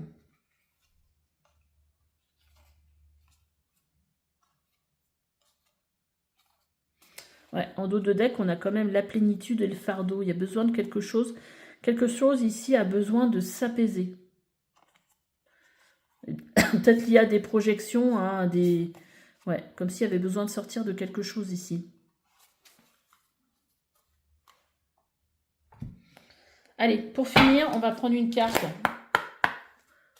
Ouais, en dos de deck, on a quand même la plénitude et le fardeau. Il y a besoin de quelque chose. Quelque chose ici a besoin de s'apaiser. Peut-être qu'il y a des projections, hein, Ouais, comme s'il y avait besoin de sortir de quelque chose ici. Allez, pour finir, on va prendre une carte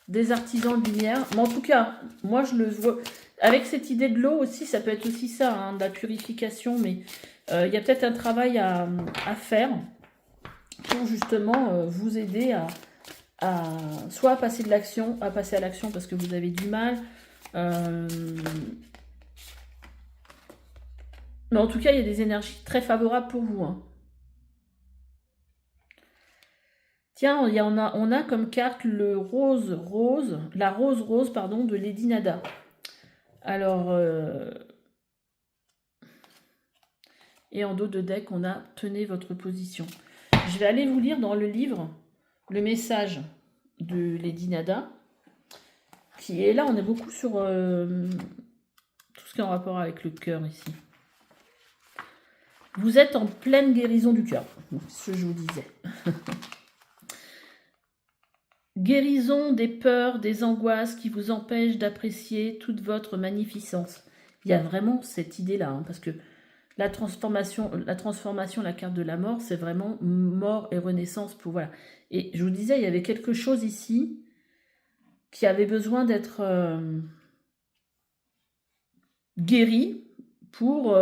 des artisans de lumière. Mais en tout cas, moi je le vois. Avec cette idée de l'eau aussi, ça peut être aussi ça, hein, de la purification. Mais il y a peut-être un travail à faire pour justement vous aider soit à passer à l'action parce que vous avez du mal. Mais en tout cas, il y a des énergies très favorables pour vous. Hein. Tiens, on a comme carte le la rose, pardon, de Lady Nada. Alors, et en dos de deck, on a tenez votre position. Je vais aller vous lire dans le livre le message de Lady Nada, qui est là, on est beaucoup sur tout ce qui est en rapport avec le cœur ici. Vous êtes en pleine guérison du cœur, ce que je vous disais. Guérison des peurs, des angoisses qui vous empêchent d'apprécier toute votre magnificence. Il y a vraiment cette idée-là, hein, parce que la transformation, la carte de la mort, c'est vraiment mort et renaissance pour voilà. Et je vous disais, il y avait quelque chose ici qui avait besoin d'être guéri pour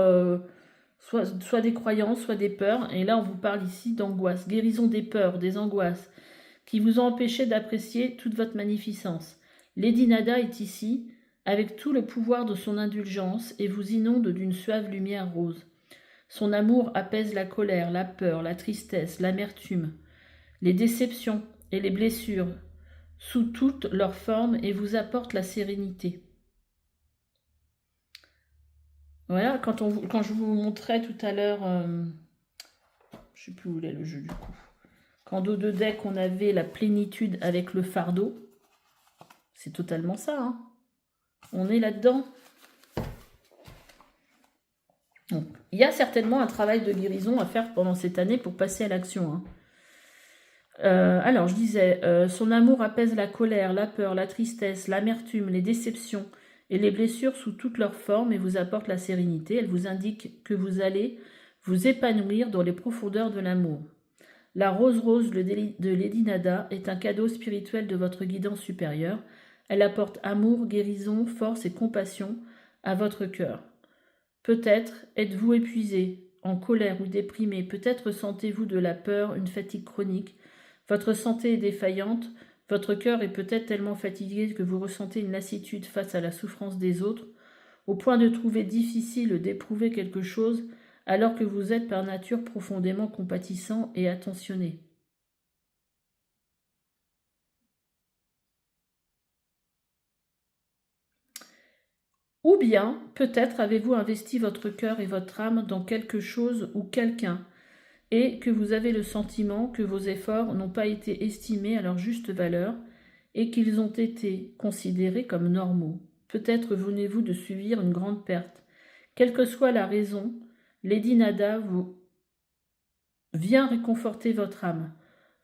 soit des croyances, soit des peurs. Et là, on vous parle ici d'angoisse, guérison des peurs, des angoisses qui vous ont empêché d'apprécier toute votre magnificence. Lady Nada est ici, avec tout le pouvoir de son indulgence, et vous inonde d'une suave lumière rose. Son amour apaise la colère, la peur, la tristesse, l'amertume, les déceptions et les blessures, sous toutes leurs formes, et vous apporte la sérénité. Voilà, quand je vous montrais tout à l'heure, je ne sais plus où est le jeu du coup. Quand dos de deck, on avait la plénitude avec le fardeau. C'est totalement ça. Hein. On est là-dedans. Donc, il y a certainement un travail de guérison à faire pendant cette année pour passer à l'action. Hein. Alors, je disais, son amour apaise la colère, la peur, la tristesse, l'amertume, les déceptions et les blessures sous toutes leurs formes et vous apporte la sérénité. Elle vous indique que vous allez vous épanouir dans les profondeurs de l'amour. La rose de Lady Nada est un cadeau spirituel de votre guidance supérieure. Elle apporte amour, guérison, force et compassion à votre cœur. Peut-être êtes-vous épuisé, en colère ou déprimé, peut-être sentez-vous de la peur, une fatigue chronique. Votre santé est défaillante, votre cœur est peut-être tellement fatigué que vous ressentez une lassitude face à la souffrance des autres, au point de trouver difficile d'éprouver quelque chose alors que vous êtes par nature profondément compatissant et attentionné. Ou bien, peut-être avez-vous investi votre cœur et votre âme dans quelque chose ou quelqu'un, et que vous avez le sentiment que vos efforts n'ont pas été estimés à leur juste valeur, et qu'ils ont été considérés comme normaux. Peut-être venez-vous de subir une grande perte. Quelle que soit la raison, Lady Nada vous vient réconforter votre âme.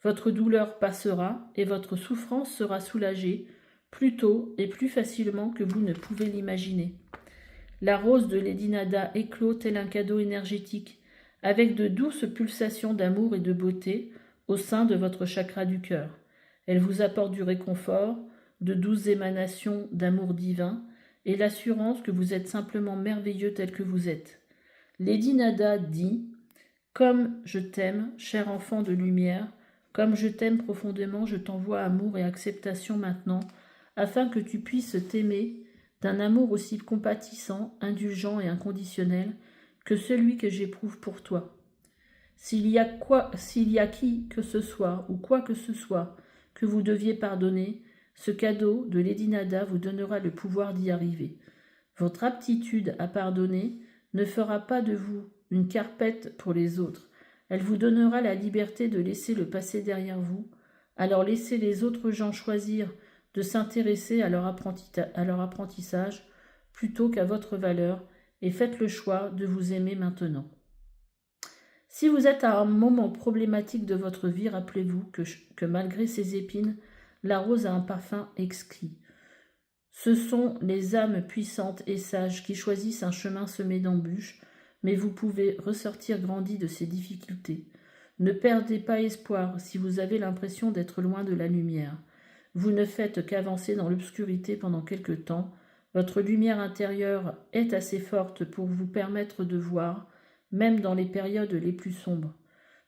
Votre douleur passera et votre souffrance sera soulagée plus tôt et plus facilement que vous ne pouvez l'imaginer. La rose de Lady Nada éclot tel un cadeau énergétique, avec de douces pulsations d'amour et de beauté au sein de votre chakra du cœur. Elle vous apporte du réconfort, de douces émanations d'amour divin et l'assurance que vous êtes simplement merveilleux tel que vous êtes. Lady Nada dit « Comme je t'aime, cher enfant de lumière, comme je t'aime profondément, je t'envoie amour et acceptation maintenant, afin que tu puisses t'aimer d'un amour aussi compatissant, indulgent et inconditionnel que celui que j'éprouve pour toi. S'il y a qui que ce soit ou quoi que ce soit que vous deviez pardonner, ce cadeau de Lady Nada vous donnera le pouvoir d'y arriver. Votre aptitude à pardonner ne fera pas de vous une carpette pour les autres. Elle vous donnera la liberté de laisser le passé derrière vous. Alors laissez les autres gens choisir de s'intéresser à leur apprentissage plutôt qu'à votre valeur et faites le choix de vous aimer maintenant. Si vous êtes à un moment problématique de votre vie, rappelez-vous que malgré ses épines, la rose a un parfum exquis. Ce sont les âmes puissantes et sages qui choisissent un chemin semé d'embûches, mais vous pouvez ressortir grandi de ces difficultés. Ne perdez pas espoir si vous avez l'impression d'être loin de la lumière. Vous ne faites qu'avancer dans l'obscurité pendant quelque temps. Votre lumière intérieure est assez forte pour vous permettre de voir, même dans les périodes les plus sombres.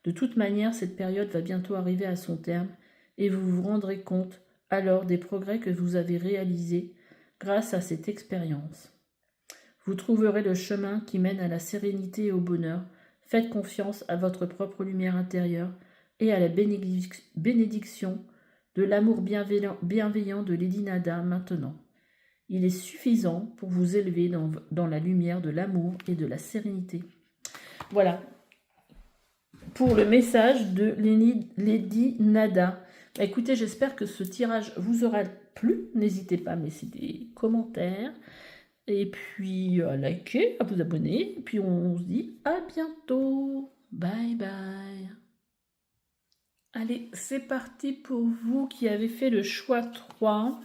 De toute manière, cette période va bientôt arriver à son terme et vous vous rendrez compte alors des progrès que vous avez réalisés grâce à cette expérience. Vous trouverez le chemin qui mène à la sérénité et au bonheur. Faites confiance à votre propre lumière intérieure et à la bénédiction de l'amour bienveillant de Lady Nada maintenant. Il est suffisant pour vous élever dans la lumière de l'amour et de la sérénité. Voilà, pour le message de Lady Nada. Écoutez, j'espère que ce tirage vous aura plu. N'hésitez pas à me laisser des commentaires. Et puis à liker, à vous abonner. Et puis on se dit à bientôt. Bye bye. Allez, c'est parti pour vous qui avez fait le choix 3.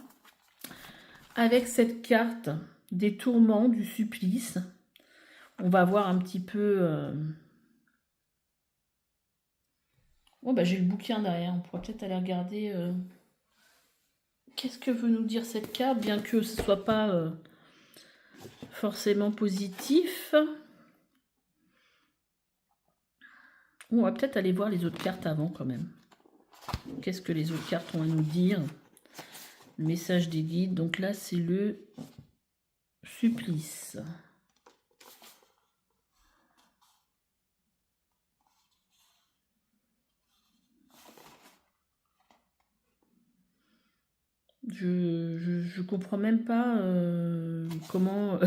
Avec cette carte des tourments, du supplice. On va voir un petit peu... Oh, bah, j'ai le bouquin derrière, on pourra peut-être aller regarder qu'est-ce que veut nous dire cette carte, bien que ce ne soit pas forcément positif. On va peut-être aller voir les autres cartes avant quand même. Qu'est-ce que les autres cartes ont à nous dire? Le message des guides, donc là c'est le supplice. Je comprends même pas comment...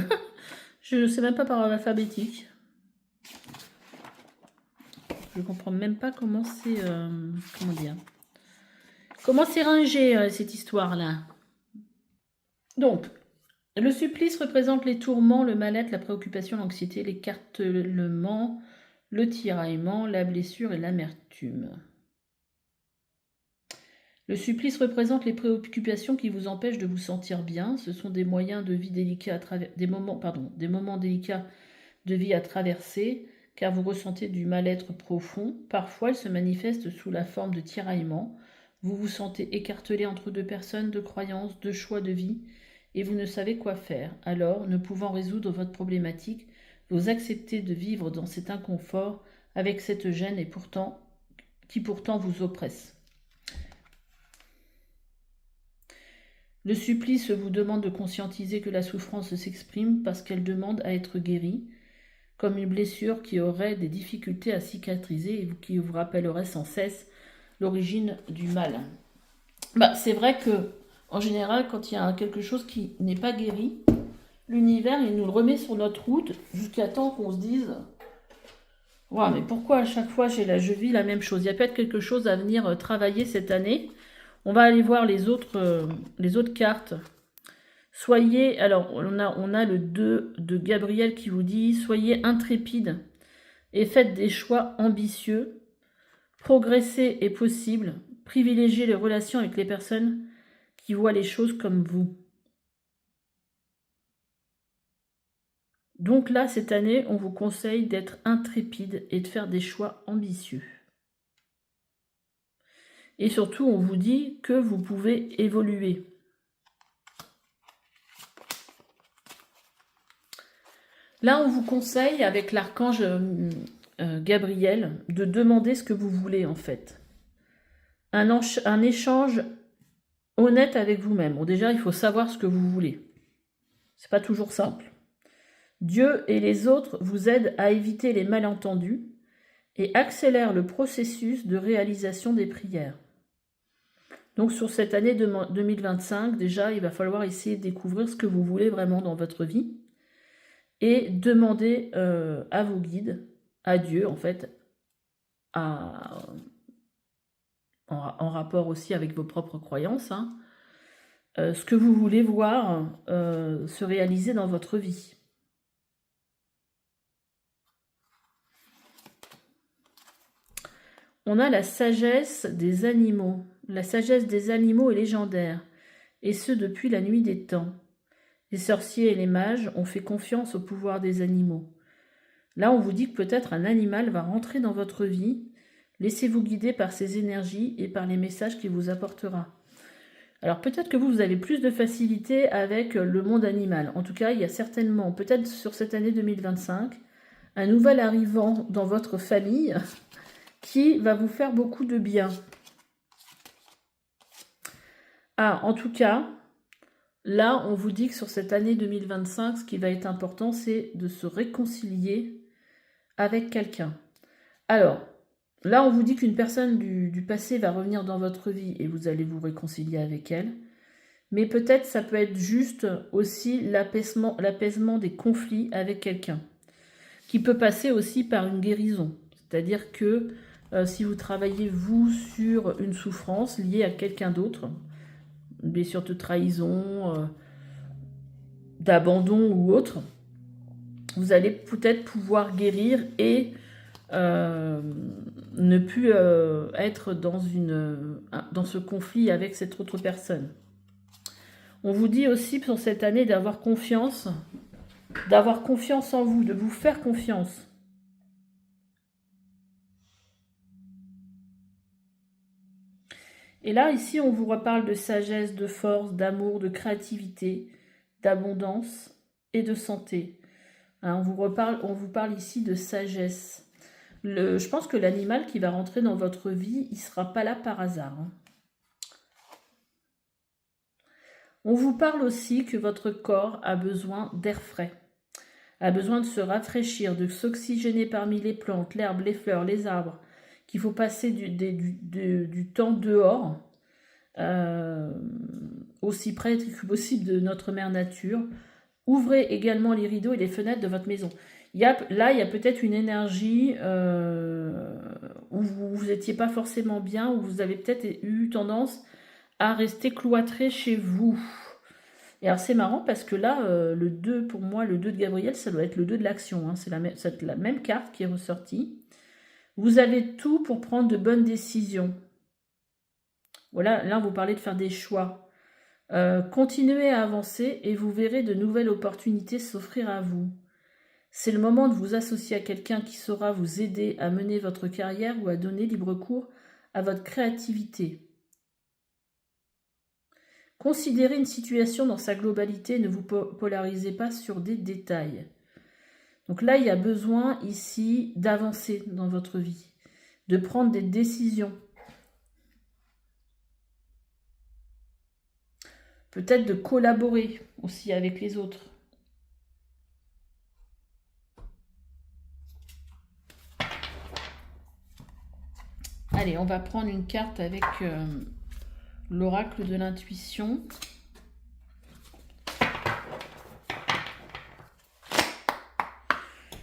je sais même pas par ordre alphabétique. Je comprends même pas comment c'est... comment dire? Comment c'est rangé cette histoire-là? Donc, le supplice représente les tourments, le mal-être, la préoccupation, l'anxiété, l'écartèlement, le tiraillement, la blessure et l'amertume. Le supplice représente les préoccupations qui vous empêchent de vous sentir bien. Ce sont des moyens de vie délicats à travers des moments délicats de vie à traverser, car vous ressentez du mal-être profond. Parfois, il se manifeste sous la forme de tiraillement. Vous vous sentez écartelé entre deux personnes, deux croyances, deux choix de vie, et vous ne savez quoi faire. Alors, ne pouvant résoudre votre problématique, vous acceptez de vivre dans cet inconfort avec cette gêne qui pourtant vous oppresse. Le supplice vous demande de conscientiser que la souffrance s'exprime parce qu'elle demande à être guérie, comme une blessure qui aurait des difficultés à cicatriser et qui vous rappellerait sans cesse l'origine du mal. C'est vrai que, en général, quand il y a quelque chose qui n'est pas guéri, l'univers, il nous le remet sur notre route jusqu'à temps qu'on se dise « Ouais, mais pourquoi à chaque fois je vis la même chose ?» Il y a peut-être quelque chose à venir travailler cette année. On va aller voir les autres cartes. Soyez, alors on a le 2 de Gabriel qui vous dit « Soyez intrépide et faites des choix ambitieux. Progresser est possible. Privilégiez les relations avec les personnes qui voient les choses comme vous. » Donc là, cette année, on vous conseille d'être intrépide et de faire des choix ambitieux. Et surtout, on vous dit que vous pouvez évoluer. Là, on vous conseille, avec l'archange Gabriel, de demander ce que vous voulez, en fait. Un échange honnête avec vous-même. Bon, déjà, il faut savoir ce que vous voulez. C'est pas toujours simple. Dieu et les autres vous aident à éviter les malentendus et accélèrent le processus de réalisation des prières. Donc sur cette année 2025, déjà, il va falloir essayer de découvrir ce que vous voulez vraiment dans votre vie et demander à vos guides, à Dieu en fait, en rapport aussi avec vos propres croyances, ce que vous voulez voir se réaliser dans votre vie. On a la sagesse des animaux. La sagesse des animaux est légendaire, et ce depuis la nuit des temps. Les sorciers et les mages ont fait confiance au pouvoir des animaux. Là, on vous dit que peut-être un animal va rentrer dans votre vie. Laissez-vous guider par ses énergies et par les messages qu'il vous apportera. Alors peut-être que vous avez plus de facilité avec le monde animal. En tout cas, il y a certainement, peut-être sur cette année 2025, un nouvel arrivant dans votre famille qui va vous faire beaucoup de bien. Ah, en tout cas, là, on vous dit que sur cette année 2025, ce qui va être important, c'est de se réconcilier avec quelqu'un. Alors, là, on vous dit qu'une personne du passé va revenir dans votre vie et vous allez vous réconcilier avec elle. Mais peut-être ça peut être juste aussi l'apaisement des conflits avec quelqu'un, qui peut passer aussi par une guérison. C'est-à-dire que si vous travaillez, vous, sur une souffrance liée à quelqu'un d'autre, une blessure de trahison, d'abandon ou autre, vous allez peut-être pouvoir guérir et ne plus être dans ce conflit avec cette autre personne. On vous dit aussi pour cette année d'avoir confiance en vous, de vous faire confiance. Et là, ici, on vous reparle de sagesse, de force, d'amour, de créativité, d'abondance et de santé. Hein, on vous parle ici de sagesse. Je pense que l'animal qui va rentrer dans votre vie, il ne sera pas là par hasard. Hein. On vous parle aussi que votre corps a besoin d'air frais, a besoin de se rafraîchir, de s'oxygéner parmi les plantes, l'herbe, les fleurs, les arbres, qu'il faut passer du temps dehors, aussi près que possible de notre mère nature. Ouvrez également les rideaux et les fenêtres de votre maison. Là, il y a peut-être une énergie où vous n'étiez pas forcément bien, où vous avez peut-être eu tendance à rester cloîtré chez vous. Et alors c'est marrant parce que là, le 2, pour moi, le 2 de Gabriel, ça doit être le 2 de l'action. Hein. C'est la même carte qui est ressortie. Vous avez tout pour prendre de bonnes décisions. Voilà, là, vous parlez de faire des choix. Continuez à avancer et vous verrez de nouvelles opportunités s'offrir à vous. C'est le moment de vous associer à quelqu'un qui saura vous aider à mener votre carrière ou à donner libre cours à votre créativité. Considérez une situation dans sa globalité, ne vous polarisez pas sur des détails. Donc là, il y a besoin ici d'avancer dans votre vie, de prendre des décisions. Peut-être de collaborer aussi avec les autres. Allez, on va prendre une carte avec l'oracle de l'intuition.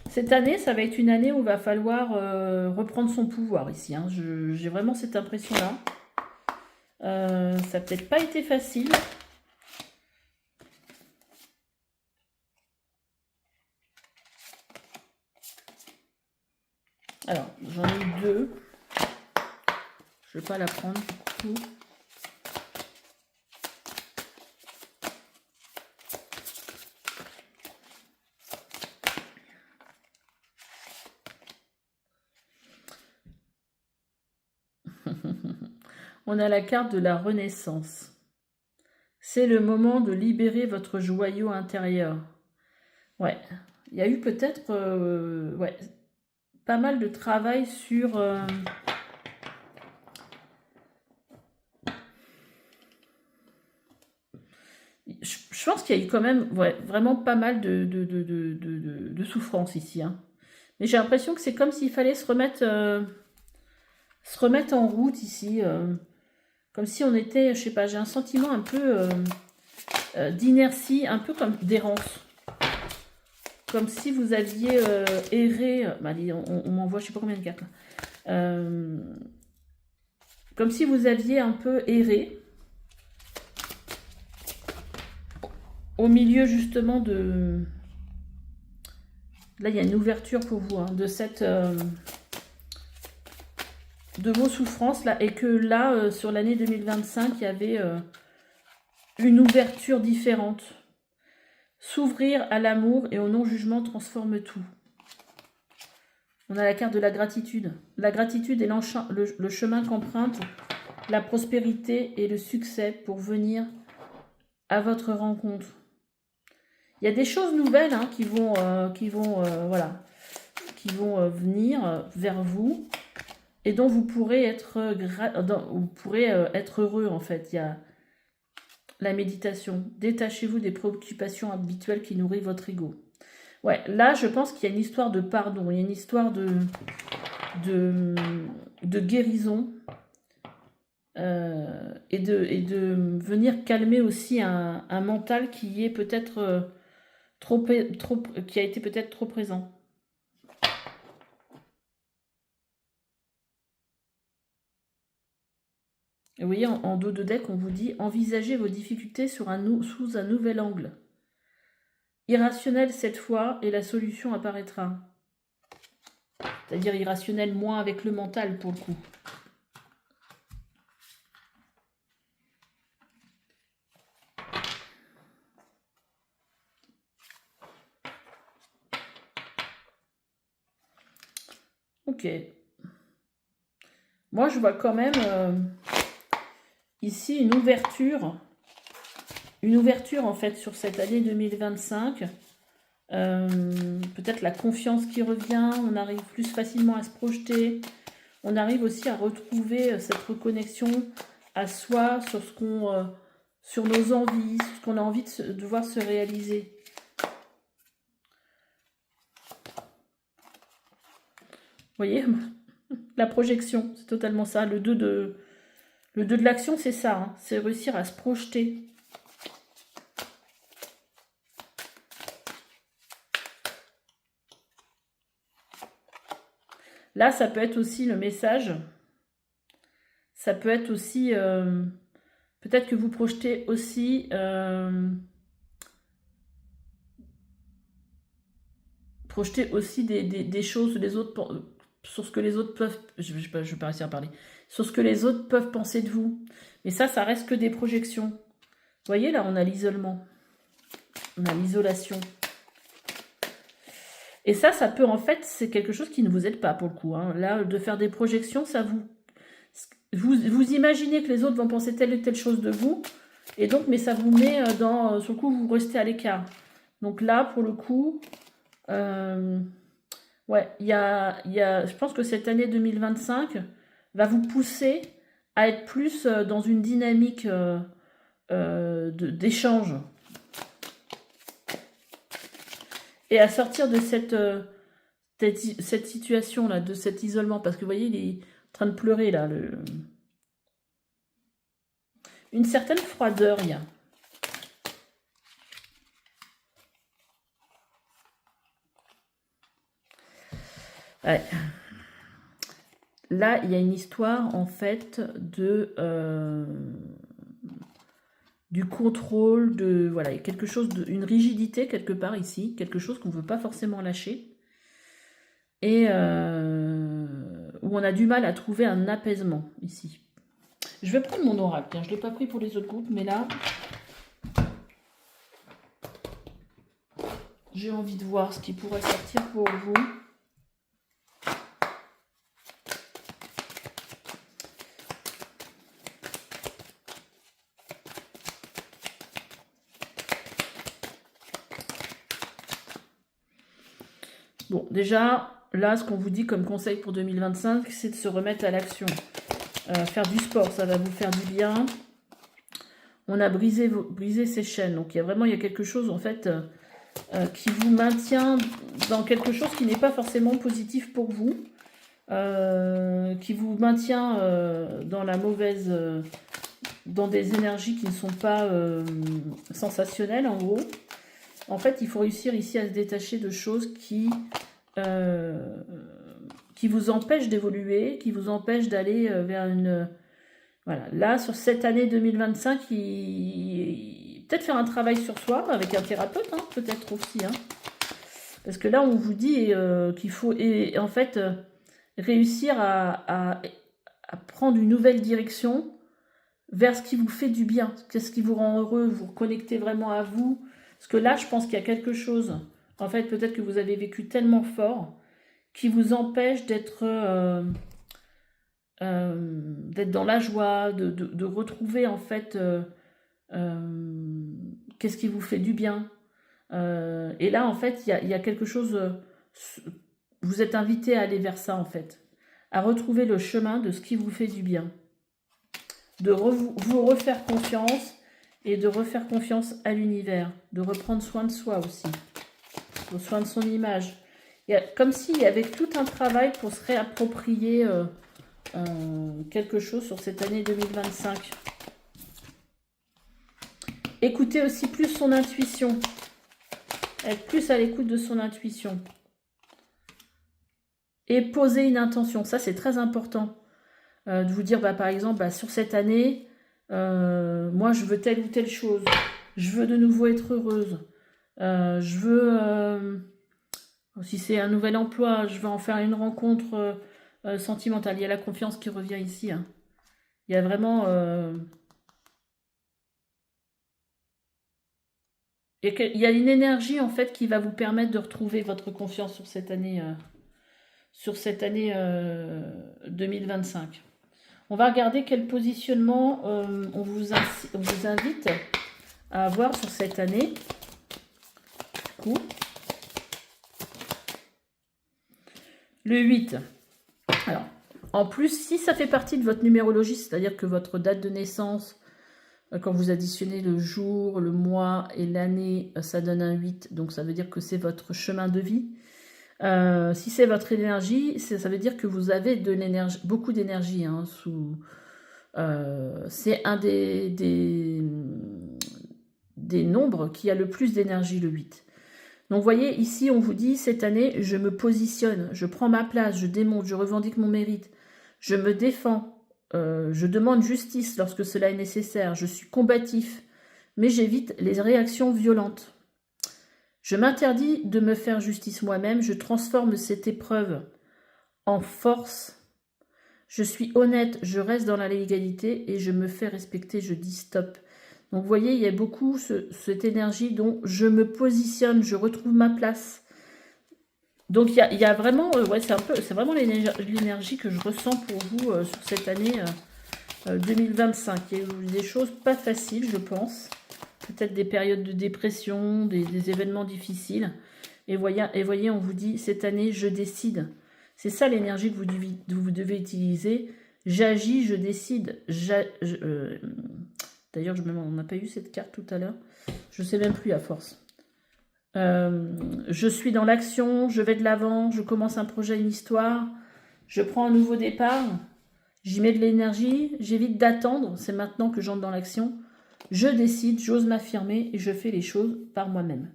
Cette année, ça va être une année où il va falloir reprendre son pouvoir ici. Hein. J'ai vraiment cette impression-là. Ça n'a peut-être pas été facile. Alors, j'en ai deux. Je ne vais pas la prendre du coup. On a la carte de la renaissance. C'est le moment de libérer votre joyau intérieur. Ouais, il y a eu peut-être ouais, pas mal de travail sur... Je pense qu'il y a eu quand même vraiment pas mal de souffrance ici. Hein. Mais j'ai l'impression que c'est comme s'il fallait se remettre en route ici. Comme si on était, je sais pas, j'ai un sentiment un peu d'inertie, un peu comme d'errance. Comme si vous aviez erré. Bah, allez, on m'envoie je sais pas combien de cartes. Comme si vous aviez un peu erré. Au milieu justement de... Là, il y a une ouverture pour vous, hein, de cette... de vos souffrances, là, et que là, sur l'année 2025, il y avait une ouverture différente. S'ouvrir à l'amour et au non-jugement transforme tout. On a la carte de la gratitude. La gratitude est le chemin qu'emprunte la prospérité et le succès pour venir à votre rencontre. Il y a des choses nouvelles hein, qui vont venir vers vous et dont vous pourrez être heureux en fait. Il y a la méditation. Détachez-vous des préoccupations habituelles qui nourrissent votre ego. Ouais, là je pense qu'il y a une histoire de pardon, il y a une histoire de guérison et de venir calmer aussi un mental qui est peut-être qui a été peut-être trop présent. Et vous voyez, en dos de deck, on vous dit « Envisagez vos difficultés sous un nouvel angle. Irrationnel cette fois, et la solution apparaîtra. » C'est-à-dire irrationnel moins avec le mental, pour le coup. Ok. Moi, je vois quand même ici une ouverture en fait sur cette année 2025. Peut-être la confiance qui revient, on arrive plus facilement à se projeter. On arrive aussi à retrouver cette reconnexion à soi sur sur nos envies, sur ce qu'on a envie de voir se réaliser. Vous voyez, la projection, c'est totalement ça. Le 2 de l'action, c'est ça. Hein. C'est réussir à se projeter. Là, ça peut être aussi le message. Ça peut être aussi... peut-être que vous projetez aussi... projeter aussi des choses les autres sur ce que les autres peuvent, je vais pas réussir à parler, sur ce que les autres peuvent penser de vous. Mais ça reste que des projections. Vous voyez, là, on a l'isolement. On a l'isolation. Et ça peut, en fait, c'est quelque chose qui ne vous aide pas, pour le coup. Hein. Là, de faire des projections, ça vous imaginez que les autres vont penser telle et telle chose de vous, et donc, mais ça vous met sur le coup, vous restez à l'écart. Donc là, pour le coup... ouais, je pense que cette année 2025 va vous pousser à être plus dans une dynamique d'échange et à sortir de cette situation-là, de cet isolement. Parce que vous voyez, il est en train de pleurer là. Une certaine froideur, il y a. Ouais. Là, il y a une histoire, en fait, du contrôle, voilà, il y a quelque chose, une rigidité quelque part ici, quelque chose qu'on ne veut pas forcément lâcher, et où on a du mal à trouver un apaisement ici. Je vais prendre mon oracle, je ne l'ai pas pris pour les autres groupes, mais là, j'ai envie de voir ce qui pourrait sortir pour vous. Bon, déjà, là, ce qu'on vous dit comme conseil pour 2025, c'est de se remettre à l'action. Faire du sport, ça va vous faire du bien. On a brisé ces chaînes. Donc, il y a quelque chose, en fait, qui vous maintient dans quelque chose qui n'est pas forcément positif pour vous. Qui vous maintient dans la mauvaise... dans des énergies qui ne sont pas sensationnelles, en gros. En fait, il faut réussir ici à se détacher de choses qui vous empêchent d'évoluer, qui vous empêchent d'aller vers une... Voilà, là, sur cette année 2025, peut-être faire un travail sur soi, avec un thérapeute, hein, peut-être aussi. Hein. Parce que là, on vous dit qu'il faut, en fait, réussir à prendre une nouvelle direction vers ce qui vous fait du bien, qu'est-ce qui vous rend heureux, vous reconnectez vraiment à vous, Parce que là, je pense qu'il y a quelque chose, en fait, peut-être que vous avez vécu tellement fort, qui vous empêche d'être dans la joie, de retrouver, en fait, qu'est-ce qui vous fait du bien. Et là, en fait, il y a quelque chose, vous êtes invité à aller vers ça, en fait, à retrouver le chemin de ce qui vous fait du bien, de vous refaire confiance et de refaire confiance à l'univers, de reprendre soin de soi aussi, de soin de son image. Comme s'il y avait tout un travail pour se réapproprier quelque chose sur cette année 2025. Écoutez aussi plus son intuition. Être plus à l'écoute de son intuition. Et poser une intention. Ça, c'est très important. De vous dire, par exemple, sur cette année, moi, je veux telle ou telle chose. Je veux de nouveau être heureuse. Je veux, si c'est un nouvel emploi, je veux en faire une rencontre sentimentale. Il y a la confiance qui revient ici. Hein. Il y a vraiment... il y a une énergie, en fait, qui va vous permettre de retrouver votre confiance sur cette année 2025. On va regarder quel positionnement on vous invite à avoir sur cette année. Le 8. Alors, en plus, si ça fait partie de votre numérologie, c'est-à-dire que votre date de naissance, quand vous additionnez le jour, le mois et l'année, ça donne un 8. Donc, ça veut dire que c'est votre chemin de vie. Si c'est votre énergie, ça veut dire que vous avez de l'énergie, beaucoup d'énergie. Hein, c'est un des nombres qui a le plus d'énergie, le 8. Donc, vous voyez, ici, on vous dit, cette année, je me positionne, je prends ma place, je démonte, je revendique mon mérite, je me défends, je demande justice lorsque cela est nécessaire, je suis combatif, mais j'évite les réactions violentes. Je m'interdis de me faire justice moi-même, je transforme cette épreuve en force. Je suis honnête, je reste dans la légalité et je me fais respecter, je dis stop. Donc vous voyez, il y a beaucoup cette énergie dont je me positionne, je retrouve ma place. Donc il y a vraiment, c'est vraiment l'énergie que je ressens pour vous sur cette année 2025. Il y a eu des choses pas faciles, je pense. Peut-être des périodes de dépression, des événements difficiles. Et voyez, on vous dit, cette année, je décide. C'est ça l'énergie que vous devez utiliser. J'agis, je décide. D'ailleurs, on n'a pas eu cette carte tout à l'heure. Je ne sais même plus à force. Je suis dans l'action, je vais de l'avant, je commence un projet, une histoire. Je prends un nouveau départ. J'y mets de l'énergie. J'évite d'attendre. C'est maintenant que j'entre dans l'action. Je décide, j'ose m'affirmer et je fais les choses par moi-même.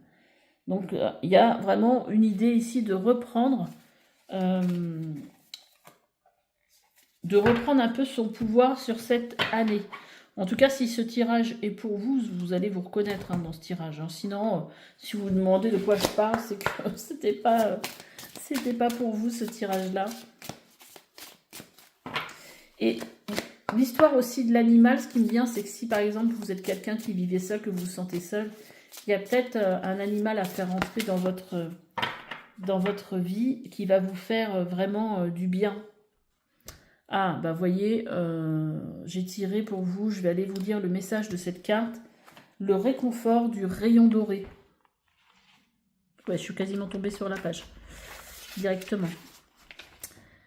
Donc, il y a vraiment une idée ici de reprendre un peu son pouvoir sur cette année. En tout cas, si ce tirage est pour vous, vous allez vous reconnaître dans ce tirage. Hein. Sinon, si vous vous demandez de quoi je parle, c'est que c'était pas pour vous ce tirage-là. Et l'histoire aussi de l'animal, ce qui me vient, c'est que si par exemple vous êtes quelqu'un qui vivait seul, que vous vous sentez seul, il y a peut-être un animal à faire entrer dans votre vie qui va vous faire vraiment du bien. Ah, voyez, j'ai tiré pour vous, je vais aller vous lire le message de cette carte. Le réconfort du rayon doré. Ouais, je suis quasiment tombée sur la page. Directement.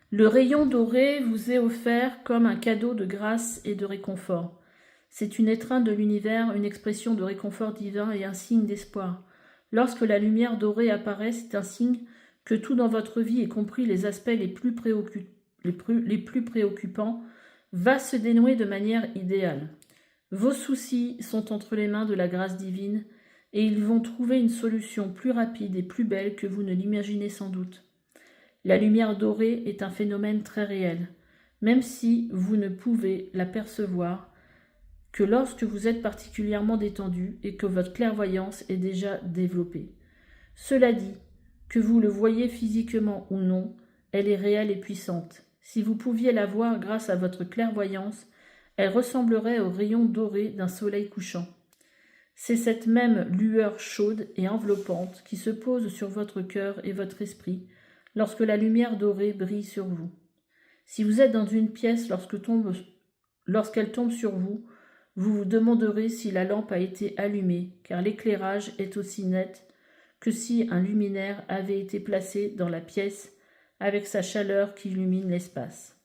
Le rayon doré vous est offert comme un cadeau de grâce et de réconfort. C'est une étreinte de l'univers, une expression de réconfort divin et un signe d'espoir. Lorsque la lumière dorée apparaît, c'est un signe que tout dans votre vie, y compris les aspects les plus préoccupants, va se dénouer de manière idéale. Vos soucis sont entre les mains de la grâce divine et ils vont trouver une solution plus rapide et plus belle que vous ne l'imaginez sans doute. La lumière dorée est un phénomène très réel, même si vous ne pouvez l'apercevoir que lorsque vous êtes particulièrement détendu et que votre clairvoyance est déjà développée. Cela dit, que vous le voyez physiquement ou non, elle est réelle et puissante. Si vous pouviez la voir grâce à votre clairvoyance, elle ressemblerait au rayon doré d'un soleil couchant. C'est cette même lueur chaude et enveloppante qui se pose sur votre cœur et votre esprit lorsque la lumière dorée brille sur vous. Si vous êtes dans une pièce lorsqu'elle tombe sur vous, vous vous demanderez si la lampe a été allumée, car l'éclairage est aussi net que si un luminaire avait été placé dans la pièce avec sa chaleur qui illumine l'espace.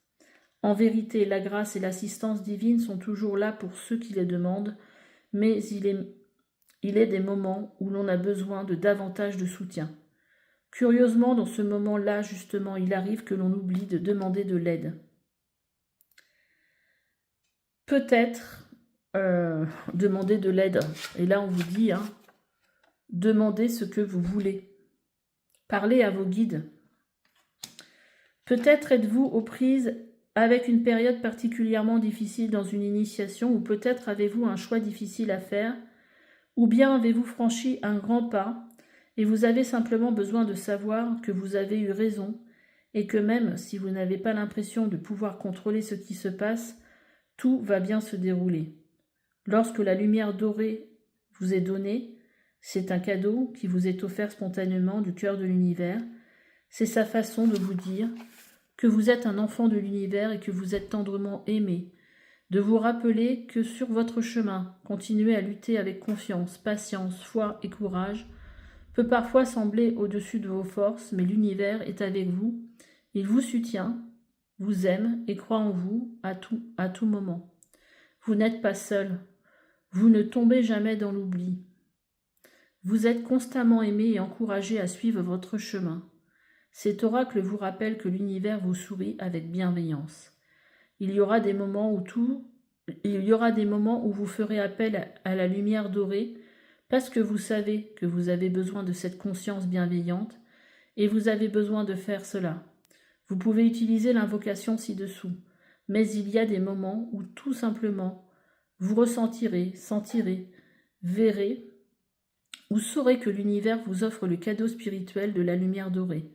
En vérité, la grâce et l'assistance divine sont toujours là pour ceux qui les demandent, mais il est des moments où l'on a besoin de davantage de soutien. Curieusement, dans ce moment-là, justement, il arrive que l'on oublie de demander de l'aide. Peut-être demander de l'aide. Et là, on vous dit, demandez ce que vous voulez. Parlez à vos guides. Peut-être êtes-vous aux prises avec une période particulièrement difficile dans une initiation, ou peut-être avez-vous un choix difficile à faire, ou bien avez-vous franchi un grand pas, et vous avez simplement besoin de savoir que vous avez eu raison, et que même si vous n'avez pas l'impression de pouvoir contrôler ce qui se passe, tout va bien se dérouler. Lorsque la lumière dorée vous est donnée, c'est un cadeau qui vous est offert spontanément du cœur de l'univers. C'est sa façon de vous dire que vous êtes un enfant de l'univers et que vous êtes tendrement aimé, de vous rappeler que sur votre chemin, continuer à lutter avec confiance, patience, foi et courage peut parfois sembler au-dessus de vos forces, mais l'univers est avec vous, il vous soutient, vous aime et croit en vous à tout moment. Vous n'êtes pas seul, vous ne tombez jamais dans l'oubli. Vous êtes constamment aimé et encouragé à suivre votre chemin. Cet oracle vous rappelle que l'univers vous sourit avec bienveillance. Il y aura des moments où vous ferez appel à la lumière dorée parce que vous savez que vous avez besoin de cette conscience bienveillante et vous avez besoin de faire cela. Vous pouvez utiliser l'invocation ci-dessous, mais il y a des moments où tout simplement vous ressentirez, sentirez, verrez ou saurez que l'univers vous offre le cadeau spirituel de la lumière dorée.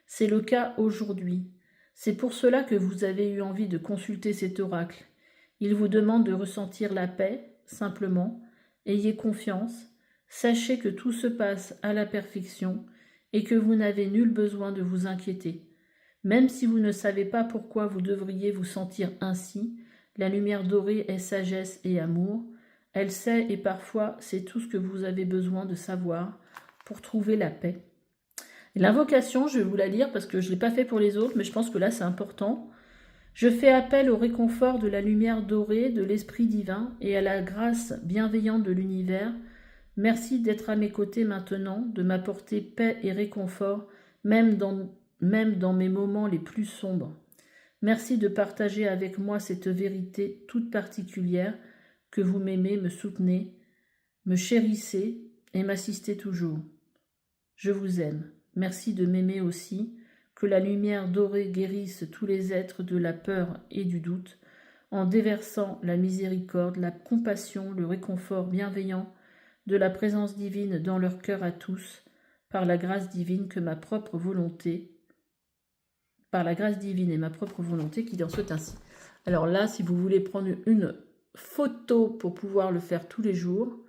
C'est le cas aujourd'hui. C'est pour cela que vous avez eu envie de consulter cet oracle. Il vous demande de ressentir la paix, simplement. Ayez confiance. Sachez que tout se passe à la perfection et que vous n'avez nul besoin de vous inquiéter. Même si vous ne savez pas pourquoi vous devriez vous sentir ainsi, la lumière dorée est sagesse et amour. Elle sait et parfois c'est tout ce que vous avez besoin de savoir pour trouver la paix. L'invocation, je vais vous la lire parce que je ne l'ai pas fait pour les autres, mais je pense que là c'est important. Je fais appel au réconfort de la lumière dorée, de l'Esprit divin et à la grâce bienveillante de l'univers. Merci d'être à mes côtés maintenant, de m'apporter paix et réconfort, même dans mes moments les plus sombres. Merci de partager avec moi cette vérité toute particulière, que vous m'aimez, me soutenez, me chérissez et m'assistez toujours. Je vous aime. Merci de m'aimer aussi, que la lumière dorée guérisse tous les êtres de la peur et du doute, en déversant la miséricorde, la compassion, le réconfort bienveillant de la présence divine dans leur cœur à tous, par la grâce divine et ma propre volonté qu'il en soit ainsi. Alors là, si vous voulez prendre une photo pour pouvoir le faire tous les jours,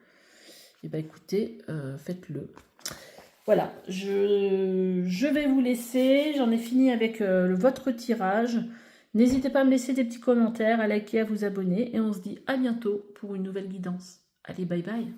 eh bien écoutez, faites-le. Voilà, je vais vous laisser, j'en ai fini avec votre tirage. N'hésitez pas à me laisser des petits commentaires, à liker, à vous abonner, et on se dit à bientôt pour une nouvelle guidance. Allez, bye bye.